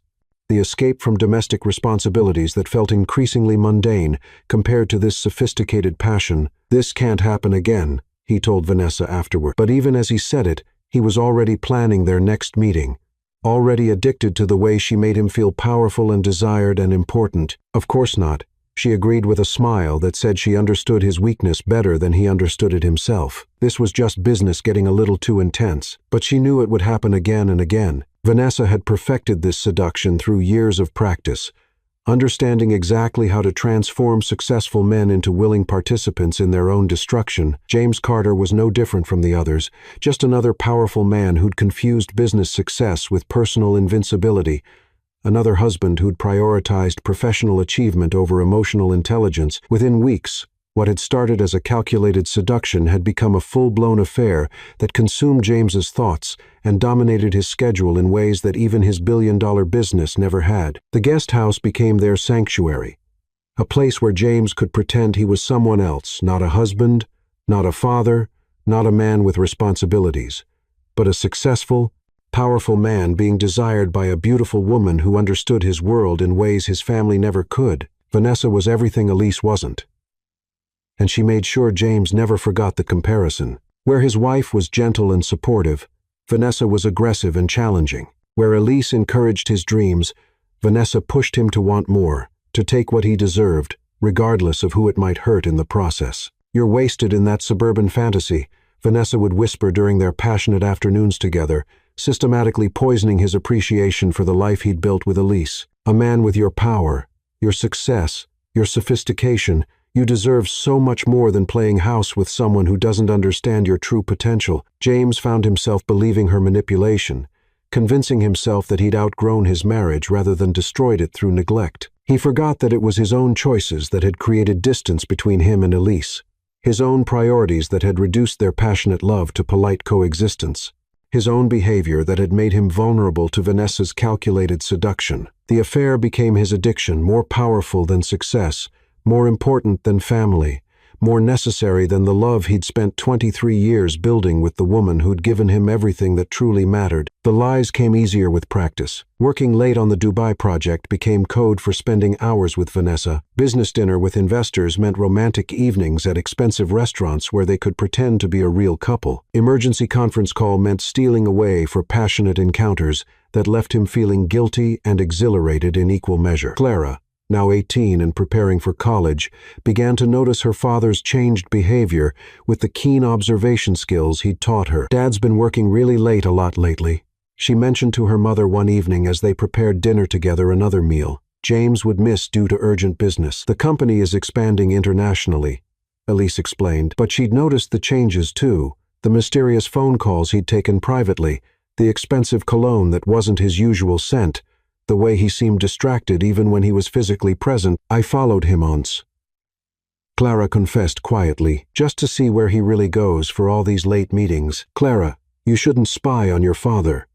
the escape from domestic responsibilities that felt increasingly mundane compared to this sophisticated passion. "This can't happen again," he told Vanessa afterward. But even as he said it, he was already planning their next meeting, already addicted to the way she made him feel powerful and desired and important. "Of course not," she agreed with a smile that said she understood his weakness better than he understood it himself. This was just business getting a little too intense, but she knew it would happen again and again. Vanessa had perfected this seduction through years of practice, understanding exactly how to transform successful men into willing participants in their own destruction. James Carter was no different from the others, just another powerful man who'd confused business success with personal invincibility, another husband who'd prioritized professional achievement over emotional intelligence. Within weeks, what had started as a calculated seduction had become a full-blown affair that consumed James's thoughts and dominated his schedule in ways that even his billion-dollar business never had. The guest house became their sanctuary, a place where James could pretend he was someone else, not a husband, not a father, not a man with responsibilities, but a successful, powerful man being desired by a beautiful woman who understood his world in ways his family never could. Vanessa was everything Elise wasn't, and she made sure James never forgot the comparison. Where his wife was gentle and supportive, Vanessa was aggressive and challenging. Where Elise encouraged his dreams, Vanessa pushed him to want more, to take what he deserved, regardless of who it might hurt in the process. "You're wasted in that suburban fantasy," Vanessa would whisper during their passionate afternoons together, systematically poisoning his appreciation for the life he'd built with Elise. "A man with your power, your success, your sophistication, you deserve so much more than playing house with someone who doesn't understand your true potential." James found himself believing her manipulation, convincing himself that he'd outgrown his marriage rather than destroyed it through neglect. He forgot that it was his own choices that had created distance between him and Elise, his own priorities that had reduced their passionate love to polite coexistence, his own behavior that had made him vulnerable to Vanessa's calculated seduction. The affair became his addiction, more powerful than success, more important than family, more necessary than the love he'd spent 23 years building with the woman who'd given him everything that truly mattered. The lies came easier with practice. Working late on the Dubai project became code for spending hours with Vanessa. Business dinner with investors meant romantic evenings at expensive restaurants where they could pretend to be a real couple. Emergency conference call meant stealing away for passionate encounters that left him feeling guilty and exhilarated in equal measure. Clara, now 18 and preparing for college, began to notice her father's changed behavior with the keen observation skills he'd taught her. "Dad's been working really late a lot lately," she mentioned to her mother one evening as they prepared dinner together. Another meal James would miss due to urgent business. "The company is expanding internationally," Elise explained, but she'd noticed the changes too, the mysterious phone calls he'd taken privately, the expensive cologne that wasn't his usual scent, the way he seemed distracted even when he was physically present. "I followed him once," Clara confessed quietly, just to see where he really goes for all these late meetings. Clara, you shouldn't spy on your father.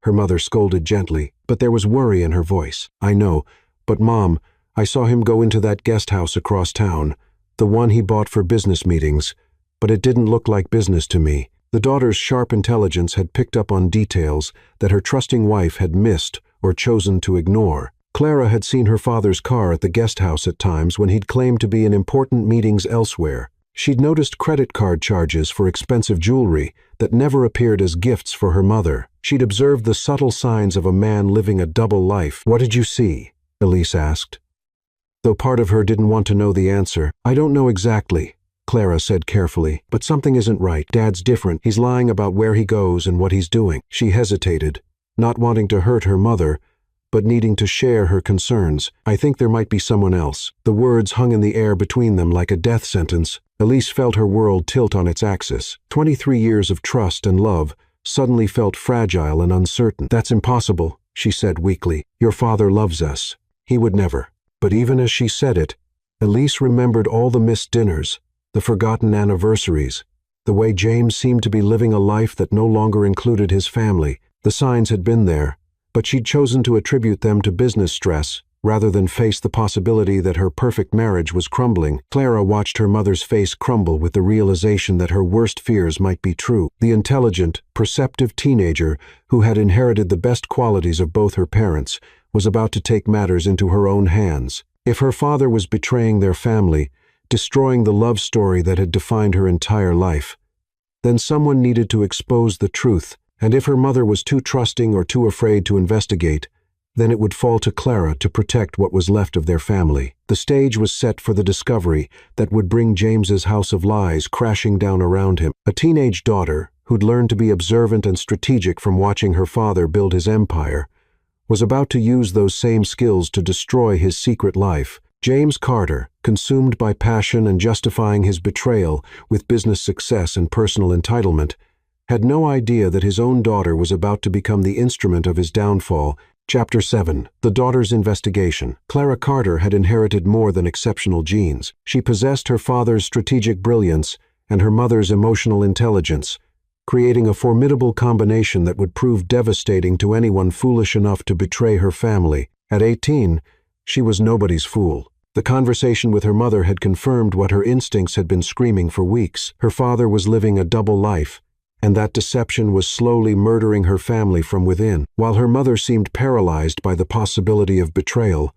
Her mother scolded gently, but there was worry in her voice. I know, but Mom, I saw him go into that guest house across town, the one he bought for business meetings, but it didn't look like business to me. The daughter's sharp intelligence had picked up on details that her trusting wife had missed or chosen to ignore. Clara had seen her father's car at the guest house at times when he'd claimed to be in important meetings elsewhere. She'd noticed credit card charges for expensive jewelry that never appeared as gifts for her mother. She'd observed the subtle signs of a man living a double life. What did you see? Elise asked. Though part of her didn't want to know the answer. I don't know exactly, Clara said carefully, but something isn't right. Dad's different. He's lying about where he goes and what he's doing. She hesitated, not wanting to hurt her mother, but needing to share her concerns. I think there might be someone else. The words hung in the air between them like a death sentence. Elise felt her world tilt on its axis. 23 years of trust and love suddenly felt fragile and uncertain. That's impossible, she said weakly. Your father loves us. He would never. But even as she said it, Elise remembered all the missed dinners, the forgotten anniversaries, the way James seemed to be living a life that no longer included his family. The signs had been there, but she'd chosen to attribute them to business stress rather than face the possibility that her perfect marriage was crumbling. Clara watched her mother's face crumble with the realization that her worst fears might be true. The intelligent, perceptive teenager who had inherited the best qualities of both her parents was about to take matters into her own hands. If her father was betraying their family, destroying the love story that had defined her entire life, then someone needed to expose the truth. And if her mother was too trusting or too afraid to investigate, then it would fall to Clara to protect what was left of their family. The stage was set for the discovery that would bring James's house of lies crashing down around him. A teenage daughter, who'd learned to be observant and strategic from watching her father build his empire, was about to use those same skills to destroy his secret life. James Carter, consumed by passion and justifying his betrayal with business success and personal entitlement, had no idea that his own daughter was about to become the instrument of his downfall. Chapter 7. The Daughter's Investigation. Clara Carter had inherited more than exceptional genes. She possessed her father's strategic brilliance and her mother's emotional intelligence, creating a formidable combination that would prove devastating to anyone foolish enough to betray her family. At 18, she was nobody's fool. The conversation with her mother had confirmed what her instincts had been screaming for weeks. Her father was living a double life, and that deception was slowly murdering her family from within. While her mother seemed paralyzed by the possibility of betrayal,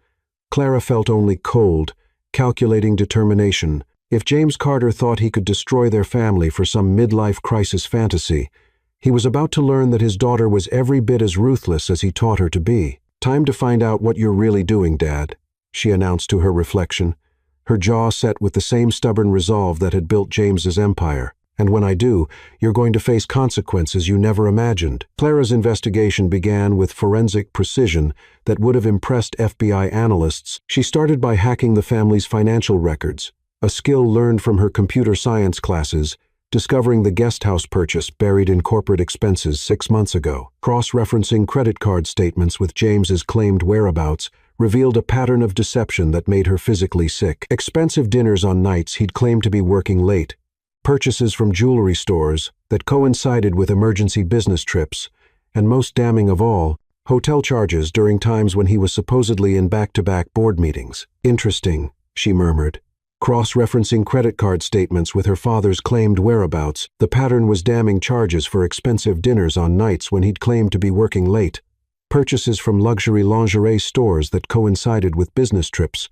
Clara felt only cold, calculating determination. If James Carter thought he could destroy their family for some midlife crisis fantasy, he was about to learn that his daughter was every bit as ruthless as he taught her to be. Time to find out what you're really doing, Dad, she announced to her reflection, her jaw set with the same stubborn resolve that had built James's empire. And when I do, you're going to face consequences you never imagined. Clara's investigation began with forensic precision that would have impressed FBI analysts. She started by hacking the family's financial records, a skill learned from her computer science classes, discovering the guest house purchase buried in corporate expenses 6 months ago. Cross-referencing credit card statements with James's claimed whereabouts revealed a pattern of deception that made her physically sick. Expensive dinners on nights he'd claimed to be working late, purchases from jewelry stores that coincided with emergency business trips, and most damning of all, hotel charges during times when he was supposedly in back-to-back board meetings. Interesting, she murmured. Cross-referencing credit card statements with her father's claimed whereabouts, the pattern was damning charges for expensive dinners on nights when he'd claimed to be working late, purchases from luxury lingerie stores that coincided with business trips,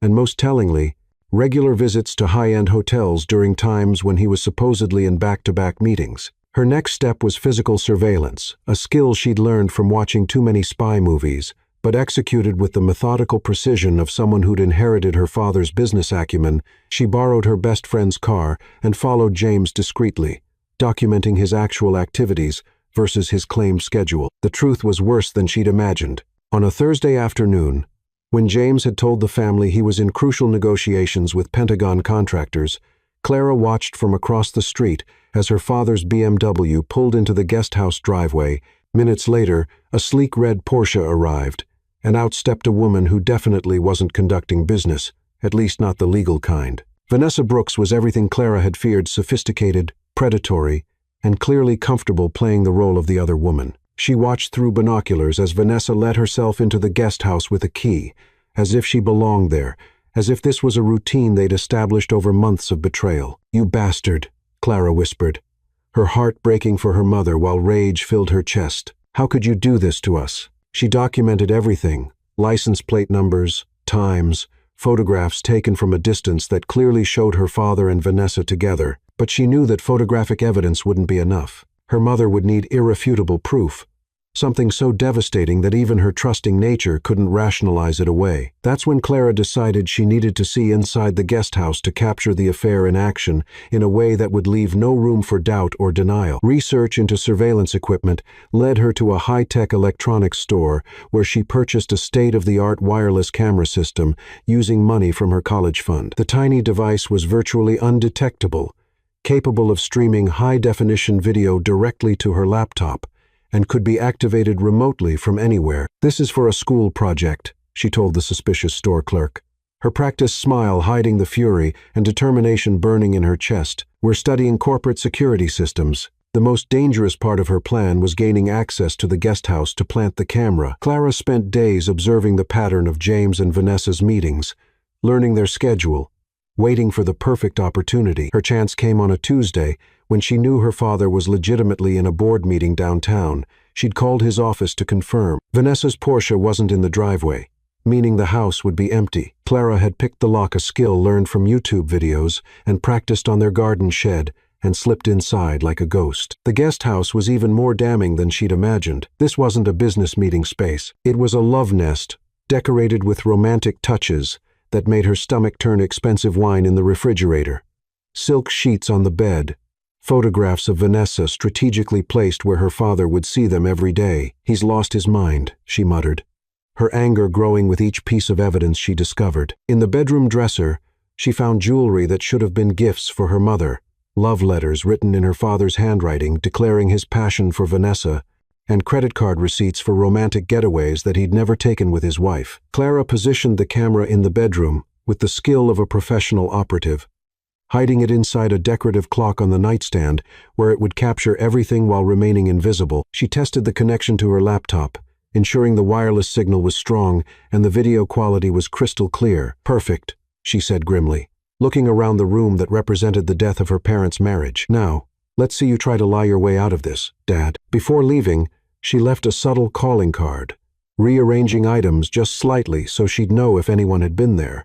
and most tellingly, regular visits to high-end hotels during times when he was supposedly in back-to-back meetings. Her next step was physical surveillance, a skill she'd learned from watching too many spy movies, but executed with the methodical precision of someone who'd inherited her father's business acumen. She borrowed her best friend's car and followed James discreetly, documenting his actual activities versus his claimed schedule. The truth was worse than she'd imagined. On a Thursday afternoon, when James had told the family he was in crucial negotiations with Pentagon contractors, Clara watched from across the street as her father's BMW pulled into the guest house driveway. Minutes later, a sleek red Porsche arrived, and out stepped a woman who definitely wasn't conducting business, at least not the legal kind. Vanessa Brooks was everything Clara had feared: sophisticated, predatory, and clearly comfortable playing the role of the other woman. She watched through binoculars as Vanessa let herself into the guest house with a key, as if she belonged there, as if this was a routine they'd established over months of betrayal. "You bastard," Clara whispered, her heart breaking for her mother while rage filled her chest. "How could you do this to us?" She documented everything: license plate numbers, times, photographs taken from a distance that clearly showed her father and Vanessa together. But she knew that photographic evidence wouldn't be enough. Her mother would need irrefutable proof, something so devastating that even her trusting nature couldn't rationalize it away. That's when Clara decided she needed to see inside the guest house to capture the affair in action in a way that would leave no room for doubt or denial. Research into surveillance equipment led her to a high-tech electronics store where she purchased a state-of-the-art wireless camera system using money from her college fund. The tiny device was virtually undetectable, capable of streaming high-definition video directly to her laptop, and could be activated remotely from anywhere. "This is for a school project," she told the suspicious store clerk, her practiced smile hiding the fury and determination burning in her chest. "We're studying corporate security systems." The most dangerous part of her plan was gaining access to the guest house to plant the camera. Clara spent days observing the pattern of James and Vanessa's meetings, learning their schedule, waiting for the perfect opportunity. Her chance came on a Tuesday, when she knew her father was legitimately in a board meeting downtown. She'd called his office to confirm. Vanessa's Porsche wasn't in the driveway, meaning the house would be empty. Clara had picked the lock, a skill learned from YouTube videos, and practiced on their garden shed, and slipped inside like a ghost. The guest house was even more damning than she'd imagined. This wasn't a business meeting space. It was a love nest, decorated with romantic touches that made her stomach turn. Expensive wine in the refrigerator, silk sheets on the bed, photographs of Vanessa strategically placed where her father would see them every day. "He's lost his mind," she muttered, her anger growing with each piece of evidence she discovered. In the bedroom dresser, she found jewelry that should have been gifts for her mother, love letters written in her father's handwriting declaring his passion for Vanessa, and credit card receipts for romantic getaways that he'd never taken with his wife. Clara positioned the camera in the bedroom with the skill of a professional operative, hiding it inside a decorative clock on the nightstand where it would capture everything while remaining invisible. She tested the connection to her laptop, ensuring the wireless signal was strong and the video quality was crystal clear. "Perfect," she said grimly, looking around the room that represented the death of her parents' marriage. "Now, let's see you try to lie your way out of this, Dad." Before leaving, she left a subtle calling card, rearranging items just slightly so she'd know if anyone had been there,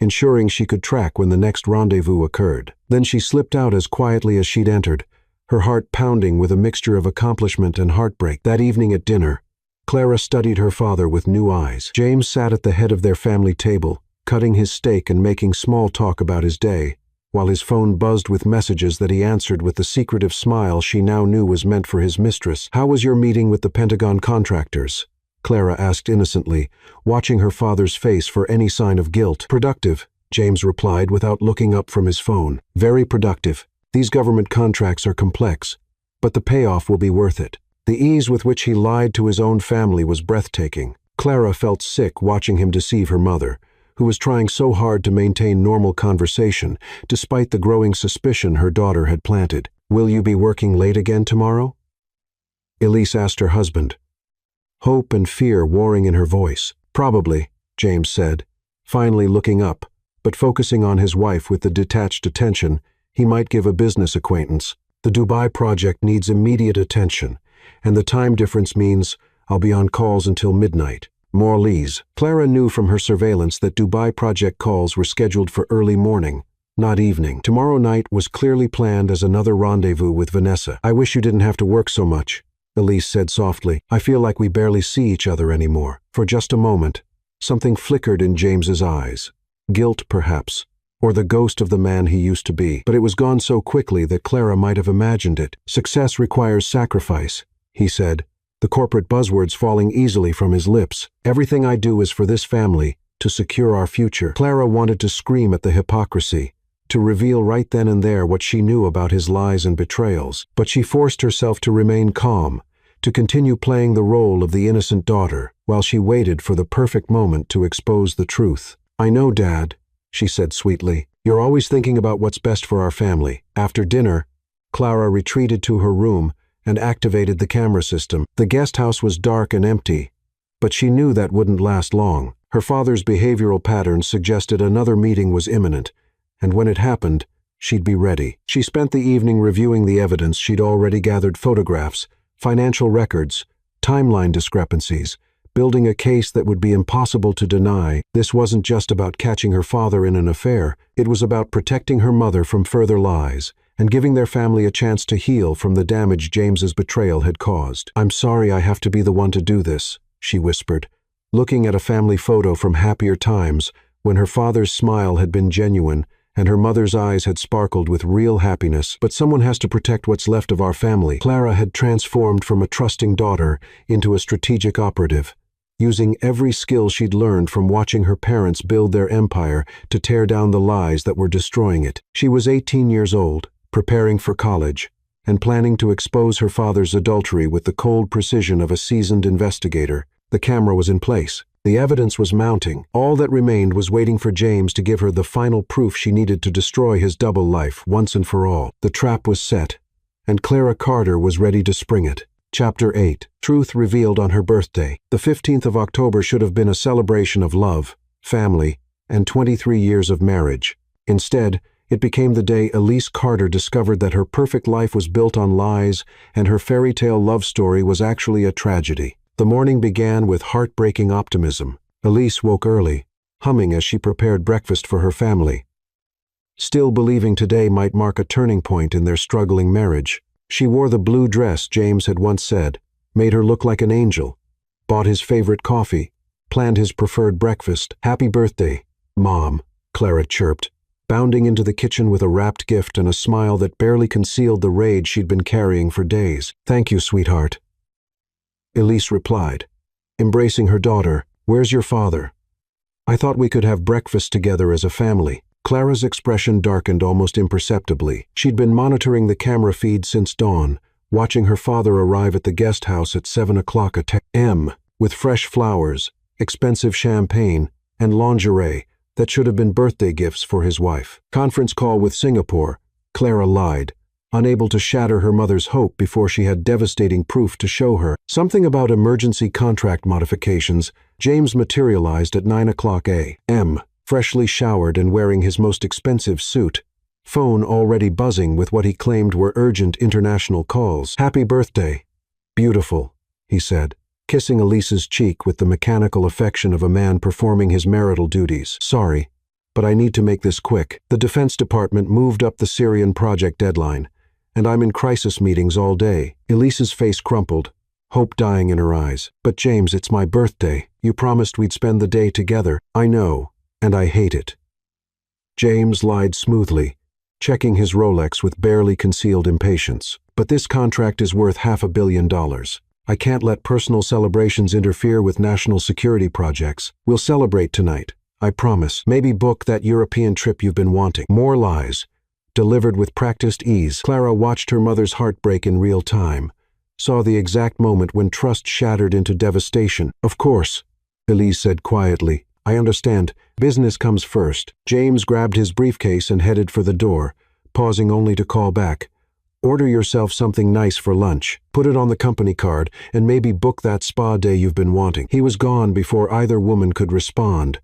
ensuring she could track when the next rendezvous occurred. Then she slipped out as quietly as she'd entered, her heart pounding with a mixture of accomplishment and heartbreak. That evening at dinner, Clara studied her father with new eyes. James sat at the head of their family table, cutting his steak and making small talk about his day, while his phone buzzed with messages that he answered with the secretive smile she now knew was meant for his mistress. "How was your meeting with the Pentagon contractors?" Clara asked innocently, watching her father's face for any sign of guilt. "Productive," James replied without looking up from his phone. "Very productive. These government contracts are complex, but the payoff will be worth it." The ease with which he lied to his own family was breathtaking. Clara felt sick watching him deceive her mother, who was trying so hard to maintain normal conversation, despite the growing suspicion her daughter had planted. "Will you be working late again tomorrow?" Elise asked her husband, hope and fear warring in her voice. "Probably," James said, finally looking up, but focusing on his wife with the detached attention he might give a business acquaintance. "The Dubai project needs immediate attention, and the time difference means I'll be on calls until midnight." Morley's. Clara knew from her surveillance that Dubai project calls were scheduled for early morning, not evening. Tomorrow night was clearly planned as another rendezvous with Vanessa. "I wish you didn't have to work so much," Elise said softly. "I feel like we barely see each other anymore." For just a moment, something flickered in James's eyes. Guilt, perhaps, or the ghost of the man he used to be. But it was gone so quickly that Clara might have imagined it. "Success requires sacrifice," he said, the corporate buzzwords falling easily from his lips. "Everything I do is for this family, to secure our future." Clara wanted to scream at the hypocrisy, to reveal right then and there what she knew about his lies and betrayals. But she forced herself to remain calm, to continue playing the role of the innocent daughter, while she waited for the perfect moment to expose the truth. "I know, Dad," she said sweetly. You're always thinking about what's best for our family. After dinner, Clara retreated to her room and activated the camera system. The guest house was dark and empty, but she knew that wouldn't last long. Her father's behavioral patterns suggested another meeting was imminent, and when it happened, she'd be ready. She spent the evening reviewing the evidence she'd already gathered: photographs, financial records, timeline discrepancies, building a case that would be impossible to deny. This wasn't just about catching her father in an affair, it was about protecting her mother from further lies and giving their family a chance to heal from the damage James's betrayal had caused. "I'm sorry I have to be the one to do this," she whispered, looking at a family photo from happier times when her father's smile had been genuine and her mother's eyes had sparkled with real happiness. "But someone has to protect what's left of our family." Clara had transformed from a trusting daughter into a strategic operative, using every skill she'd learned from watching her parents build their empire to tear down the lies that were destroying it. She was 18 years old, preparing for college, and planning to expose her father's adultery with the cold precision of a seasoned investigator. The camera was in place. The evidence was mounting. All that remained was waiting for James to give her the final proof she needed to destroy his double life once and for all. The trap was set, and Clara Carter was ready to spring it. Chapter 8. Truth revealed on her birthday. The 15th of October should have been a celebration of love, family, and 23 years of marriage. Instead, it became the day Elise Carter discovered that her perfect life was built on lies and her fairy tale love story was actually a tragedy. The morning began with heartbreaking optimism. Elise woke early, humming as she prepared breakfast for her family, still believing today might mark a turning point in their struggling marriage. She wore the blue dress James had once said made her look like an angel, bought his favorite coffee, planned his preferred breakfast. "Happy birthday, Mom," Clara chirped, bounding into the kitchen with a wrapped gift and a smile that barely concealed the rage she'd been carrying for days. "Thank you, sweetheart," Elise replied, embracing her daughter. "Where's your father? I thought we could have breakfast together as a family." Clara's expression darkened almost imperceptibly. She'd been monitoring the camera feed since dawn, watching her father arrive at the guest house at 7 o'clock a.m. with fresh flowers, expensive champagne, and lingerie that should have been birthday gifts for his wife. "Conference call with Singapore," Clara lied, unable to shatter her mother's hope before she had devastating proof to show her. Something about emergency contract modifications. James materialized at 9 o'clock a.m., freshly showered and wearing his most expensive suit, phone already buzzing with what he claimed were urgent international calls. "Happy birthday, beautiful," he said, kissing Elise's cheek with the mechanical affection of a man performing his marital duties. "Sorry, but I need to make this quick. The Defense Department moved up the Syrian project deadline, and I'm in crisis meetings all day." Elise's face crumpled, hope dying in her eyes. "But James, it's my birthday. You promised we'd spend the day together." "I know, and I hate it." James lied smoothly, checking his Rolex with barely concealed impatience. "But this contract is worth $500 million. I can't let personal celebrations interfere with national security projects. We'll celebrate tonight, I promise. Maybe book that European trip you've been wanting." More lies, delivered with practiced ease. Clara watched her mother's heartbreak in real time, saw the exact moment when trust shattered into devastation. "Of course," Elise said quietly. "I understand. Business comes first." James grabbed his briefcase and headed for the door, pausing only to call back. "Order yourself something nice for lunch. Put it on the company card, and maybe book that spa day you've been wanting." He was gone before either woman could respond,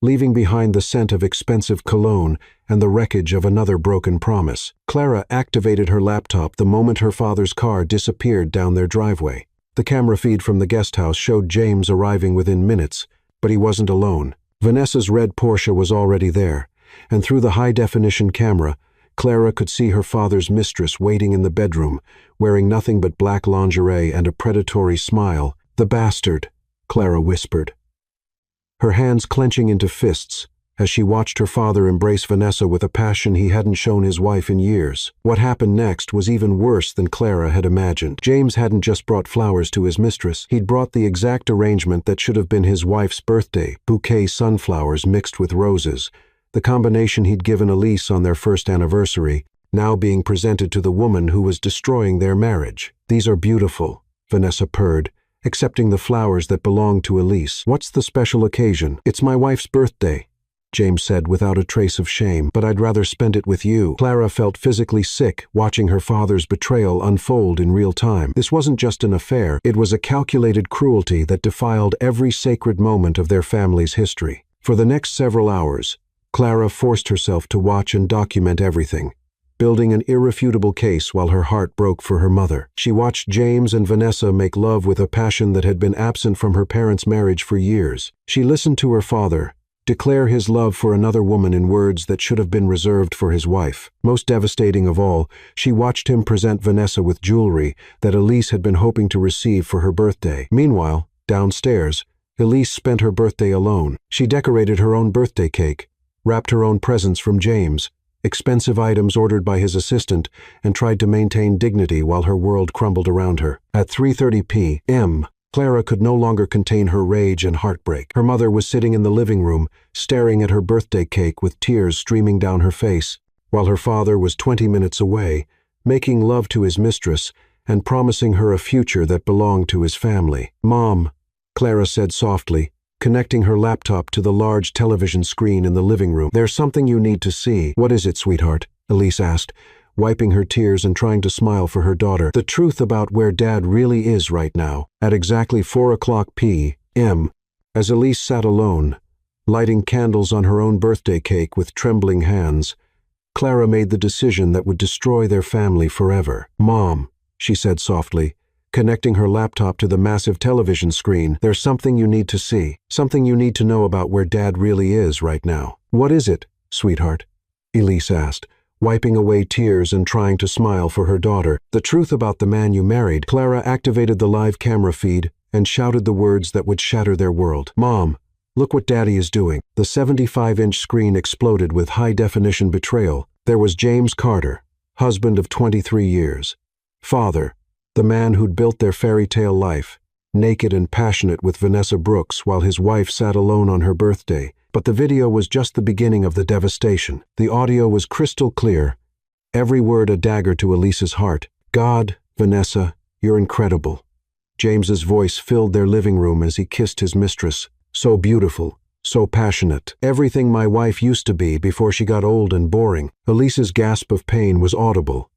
leaving behind the scent of expensive cologne and the wreckage of another broken promise. Clara activated her laptop the moment her father's car disappeared down their driveway. The camera feed from the guest house showed James arriving within minutes, but he wasn't alone. Vanessa's red Porsche was already there, and through the high-definition camera, Clara could see her father's mistress waiting in the bedroom, wearing nothing but black lingerie and a predatory smile. "The bastard," Clara whispered, her hands clenching into fists as she watched her father embrace Vanessa with a passion he hadn't shown his wife in years. What happened next was even worse than Clara had imagined. James hadn't just brought flowers to his mistress. He'd brought the exact arrangement that should have been his wife's birthday: bouquet sunflowers mixed with roses, the combination he'd given Elise on their first anniversary, now being presented to the woman who was destroying their marriage. "These are beautiful," Vanessa purred, accepting the flowers that belonged to Elise. "What's the special occasion?" "It's my wife's birthday," James said without a trace of shame. But I'd rather spend it with you. Clara felt physically sick watching her father's betrayal unfold in real time. This wasn't just an affair, it was a calculated cruelty that defiled every sacred moment of their family's history. For the next several hours, Clara forced herself to watch and document everything, building an irrefutable case while her heart broke for her mother. She watched James and Vanessa make love with a passion that had been absent from her parents' marriage for years. She listened to her father declare his love for another woman in words that should have been reserved for his wife. Most devastating of all, she watched him present Vanessa with jewelry that Elise had been hoping to receive for her birthday. Meanwhile, downstairs, Elise spent her birthday alone. She decorated her own birthday cake, wrapped her own presents from James, expensive items ordered by his assistant, and tried to maintain dignity while her world crumbled around her. At 3:30 p.m., Clara could no longer contain her rage and heartbreak. Her mother was sitting in the living room, staring at her birthday cake with tears streaming down her face, while her father was 20 minutes away, making love to his mistress and promising her a future that belonged to his family. "Mom," Clara said softly, connecting her laptop to the large television screen in the living room. "There's something you need to see." "What is it, sweetheart?" Elise asked, wiping her tears and trying to smile for her daughter. "The truth about where Dad really is right now." At exactly 4:00 p.m., as Elise sat alone, lighting candles on her own birthday cake with trembling hands, Clara made the decision that would destroy their family forever. "Mom," she said softly, connecting her laptop to the massive television screen, "there's something you need to see. Something you need to know about where Dad really is right now." "What is it, sweetheart?" Elise asked, wiping away tears and trying to smile for her daughter. "The truth about the man you married." Clara activated the live camera feed and shouted the words that would shatter their world. "Mom, look what Daddy is doing." The 75-inch screen exploded with high-definition betrayal. There was James Carter, husband of 23 years. Father, the man who'd built their fairy tale life, naked and passionate with Vanessa Brooks while his wife sat alone on her birthday. But the video was just the beginning of the devastation. The audio was crystal clear, every word a dagger to Elise's heart. "God, Vanessa, you're incredible." James's voice filled their living room as he kissed his mistress. "So beautiful, so passionate. Everything my wife used to be before she got old and boring." Elise's gasp of pain was audible,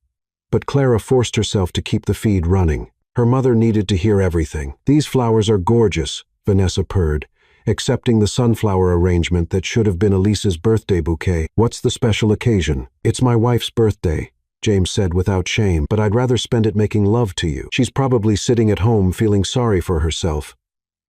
but Clara forced herself to keep the feed running. Her mother needed to hear everything. "These flowers are gorgeous," Vanessa purred, accepting the sunflower arrangement that should have been Elise's birthday bouquet. "What's the special occasion?" "It's my wife's birthday," James said without shame, "but I'd rather spend it making love to you. She's probably sitting at home feeling sorry for herself,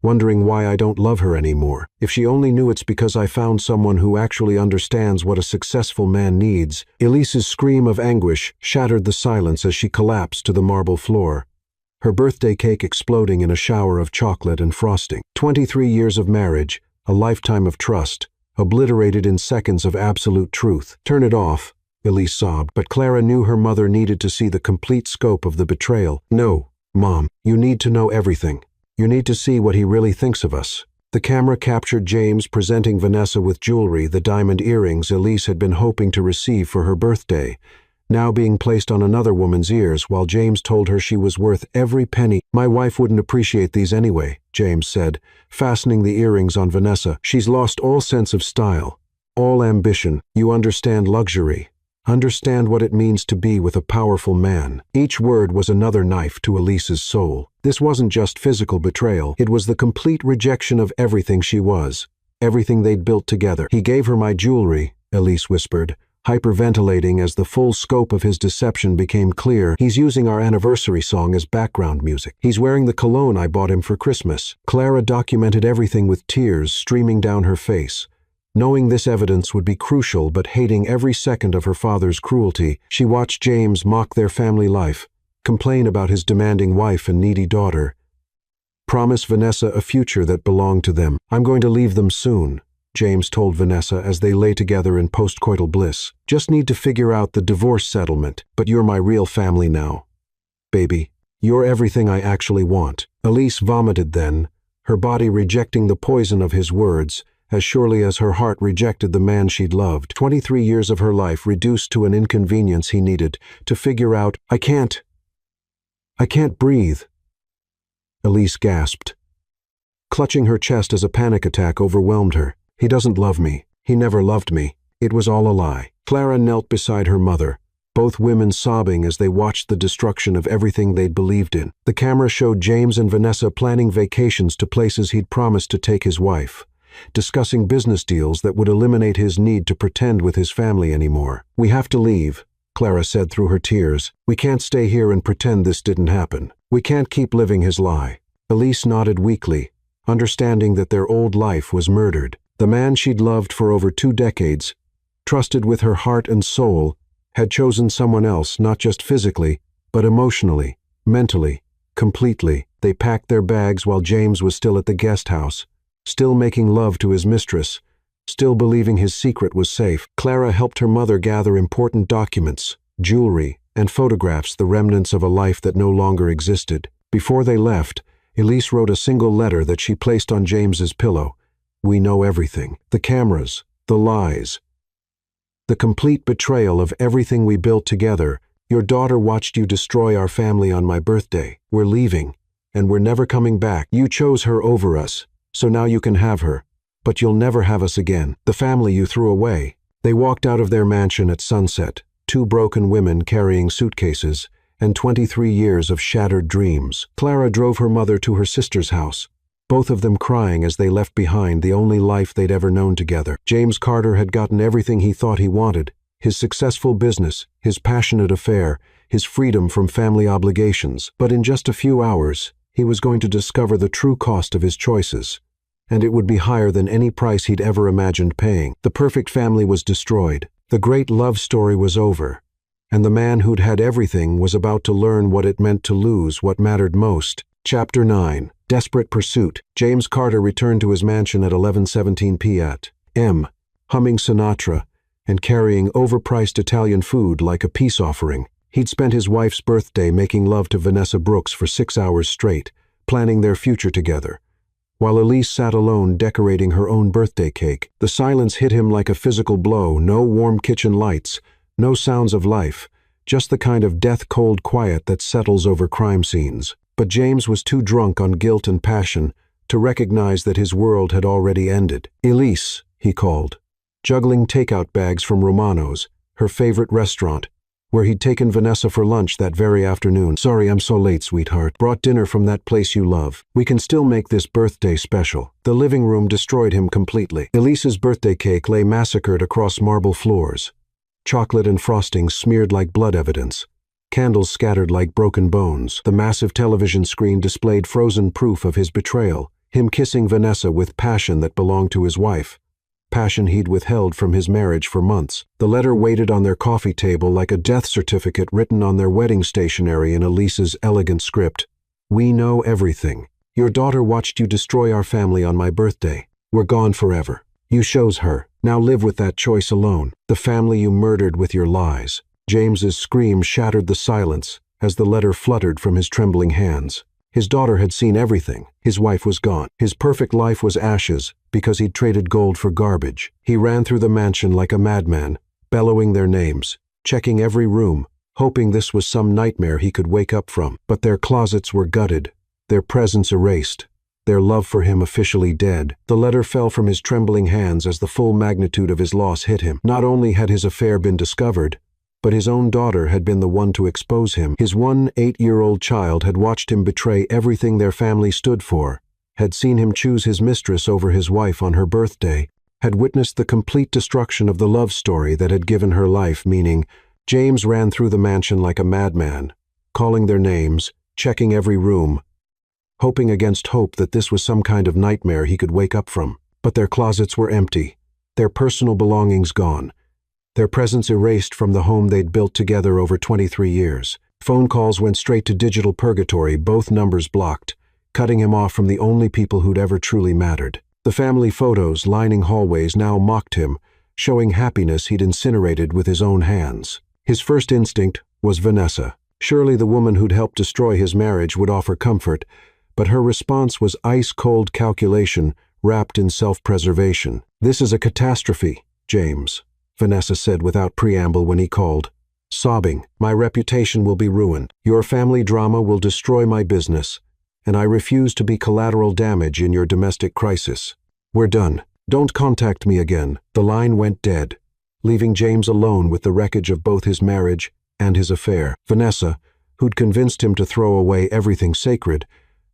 wondering why I don't love her anymore. If she only knew it's because I found someone who actually understands what a successful man needs." Elise's scream of anguish shattered the silence as she collapsed to the marble floor, her birthday cake exploding in a shower of chocolate and frosting. 23 years of marriage, a lifetime of trust, obliterated in seconds of absolute truth. "Turn it off," Elise sobbed, but Clara knew her mother needed to see the complete scope of the betrayal. "No, Mom, you need to know everything. You need to see what he really thinks of us." The camera captured James presenting Vanessa with jewelry, the diamond earrings Elise had been hoping to receive for her birthday, now being placed on another woman's ears while James told her she was worth every penny. "My wife wouldn't appreciate these anyway," James said, fastening the earrings on Vanessa. "She's lost all sense of style, all ambition. You understand luxury. Understand what it means to be with a powerful man." Each word was another knife to Elise's soul. This wasn't just physical betrayal. It was the complete rejection of everything she was, everything they'd built together. "He gave her my jewelry," Elise whispered, hyperventilating as the full scope of his deception became clear. "He's using our anniversary song as background music. He's wearing the cologne I bought him for Christmas." Clara documented everything with tears streaming down her face. Knowing this evidence would be crucial but hating every second of her father's cruelty, she watched James mock their family life, complain about his demanding wife and needy daughter, promise Vanessa a future that belonged to them. "I'm going to leave them soon," James told Vanessa as they lay together in postcoital bliss. "Just need to figure out the divorce settlement, but you're my real family now. Baby, you're everything I actually want." Elise vomited then, her body rejecting the poison of his words, as surely as her heart rejected the man she'd loved. 23 years of her life reduced to an inconvenience he needed to figure out. I can't breathe," Elise gasped, clutching her chest as a panic attack overwhelmed her. "He doesn't love me. He never loved me. It was all a lie. Clara knelt beside her mother, both women sobbing as they watched the destruction of everything they'd believed in. The camera showed James and Vanessa planning vacations to places he'd promised to take his wife, discussing business deals that would eliminate his need to pretend with his family anymore. "We have to leave," Clara said through her tears. "We can't stay here and pretend this didn't happen. We can't keep living his lie." Elise nodded weakly, understanding that their old life was murdered. The man she'd loved for over 2 decades, trusted with her heart and soul, had chosen someone else, not just physically, but emotionally, mentally, completely. They packed their bags while James was still at the guest house, still making love to his mistress, still believing his secret was safe. Clara helped her mother gather important documents, jewelry, and photographs, the remnants of a life that no longer existed. Before they left, Elise wrote a single letter that she placed on James's pillow. "We know everything. The cameras, the lies, the complete betrayal of everything we built together. Your daughter watched you destroy our family on my birthday. We're leaving, and we're never coming back. You chose her over us, so now you can have her, but you'll never have us again. The family you threw away." They walked out of their mansion at sunset, 2 broken women carrying suitcases, and 23 years of shattered dreams. Clara drove her mother to her sister's house, both of them crying as they left behind the only life they'd ever known together. James Carter had gotten everything he thought he wanted: his successful business, his passionate affair, his freedom from family obligations. But in just a few hours, he was going to discover the true cost of his choices, and it would be higher than any price he'd ever imagined paying. The perfect family was destroyed. The great love story was over, and the man who'd had everything was about to learn what it meant to lose what mattered most. Chapter 9. Desperate Pursuit. James Carter returned to his mansion at 11:17 p.m., humming Sinatra and carrying overpriced Italian food like a peace offering. He'd spent his wife's birthday making love to Vanessa Brooks for 6 hours straight, planning their future together, while Elise sat alone decorating her own birthday cake. The silence hit him like a physical blow. No warm kitchen lights, no sounds of life, just the kind of death-cold quiet that settles over crime scenes. But James was too drunk on guilt and passion to recognize that his world had already ended. "Elise," he called, juggling takeout bags from Romano's, her favorite restaurant, where he'd taken Vanessa for lunch that very afternoon. "Sorry I'm so late, sweetheart. Brought dinner from that place you love. We can still make this birthday special." The living room destroyed him completely. Elise's birthday cake lay massacred across marble floors, chocolate and frosting smeared like blood evidence, candles scattered like broken bones. The massive television screen displayed frozen proof of his betrayal, him kissing Vanessa with passion that belonged to his wife, passion he'd withheld from his marriage for months. The letter waited on their coffee table like a death certificate written on their wedding stationery in Elise's elegant script. "We know everything. Your daughter watched you destroy our family on my birthday. We're gone forever. You chose her. Now live with that choice alone. The family you murdered with your lies." James's scream shattered the silence as the letter fluttered from his trembling hands. His daughter had seen everything. His wife was gone. His perfect life was ashes because he'd traded gold for garbage. He ran through the mansion like a madman, bellowing their names, checking every room, hoping this was some nightmare he could wake up from. But their closets were gutted, their presence erased, their love for him officially dead. The letter fell from his trembling hands as the full magnitude of his loss hit him. Not only had his affair been discovered, but his own daughter had been the one to expose him. His 8-year-old child had watched him betray everything their family stood for, had seen him choose his mistress over his wife on her birthday, had witnessed the complete destruction of the love story that had given her life meaning. James ran through the mansion like a madman, calling their names, checking every room, hoping against hope that this was some kind of nightmare he could wake up from. But their closets were empty, their personal belongings gone, their presence erased from the home they'd built together over 23 years. Phone calls went straight to digital purgatory, both numbers blocked, cutting him off from the only people who'd ever truly mattered. The family photos lining hallways now mocked him, showing happiness he'd incinerated with his own hands. His first instinct was Vanessa. Surely the woman who'd helped destroy his marriage would offer comfort, but her response was ice-cold calculation wrapped in self-preservation. "This is a catastrophe, James," Vanessa said without preamble when he called, sobbing. "My reputation will be ruined. Your family drama will destroy my business, and I refuse to be collateral damage in your domestic crisis. We're done." Don't contact me again." The line went dead, leaving James alone with the wreckage of both his marriage and his affair. Vanessa, who'd convinced him to throw away everything sacred,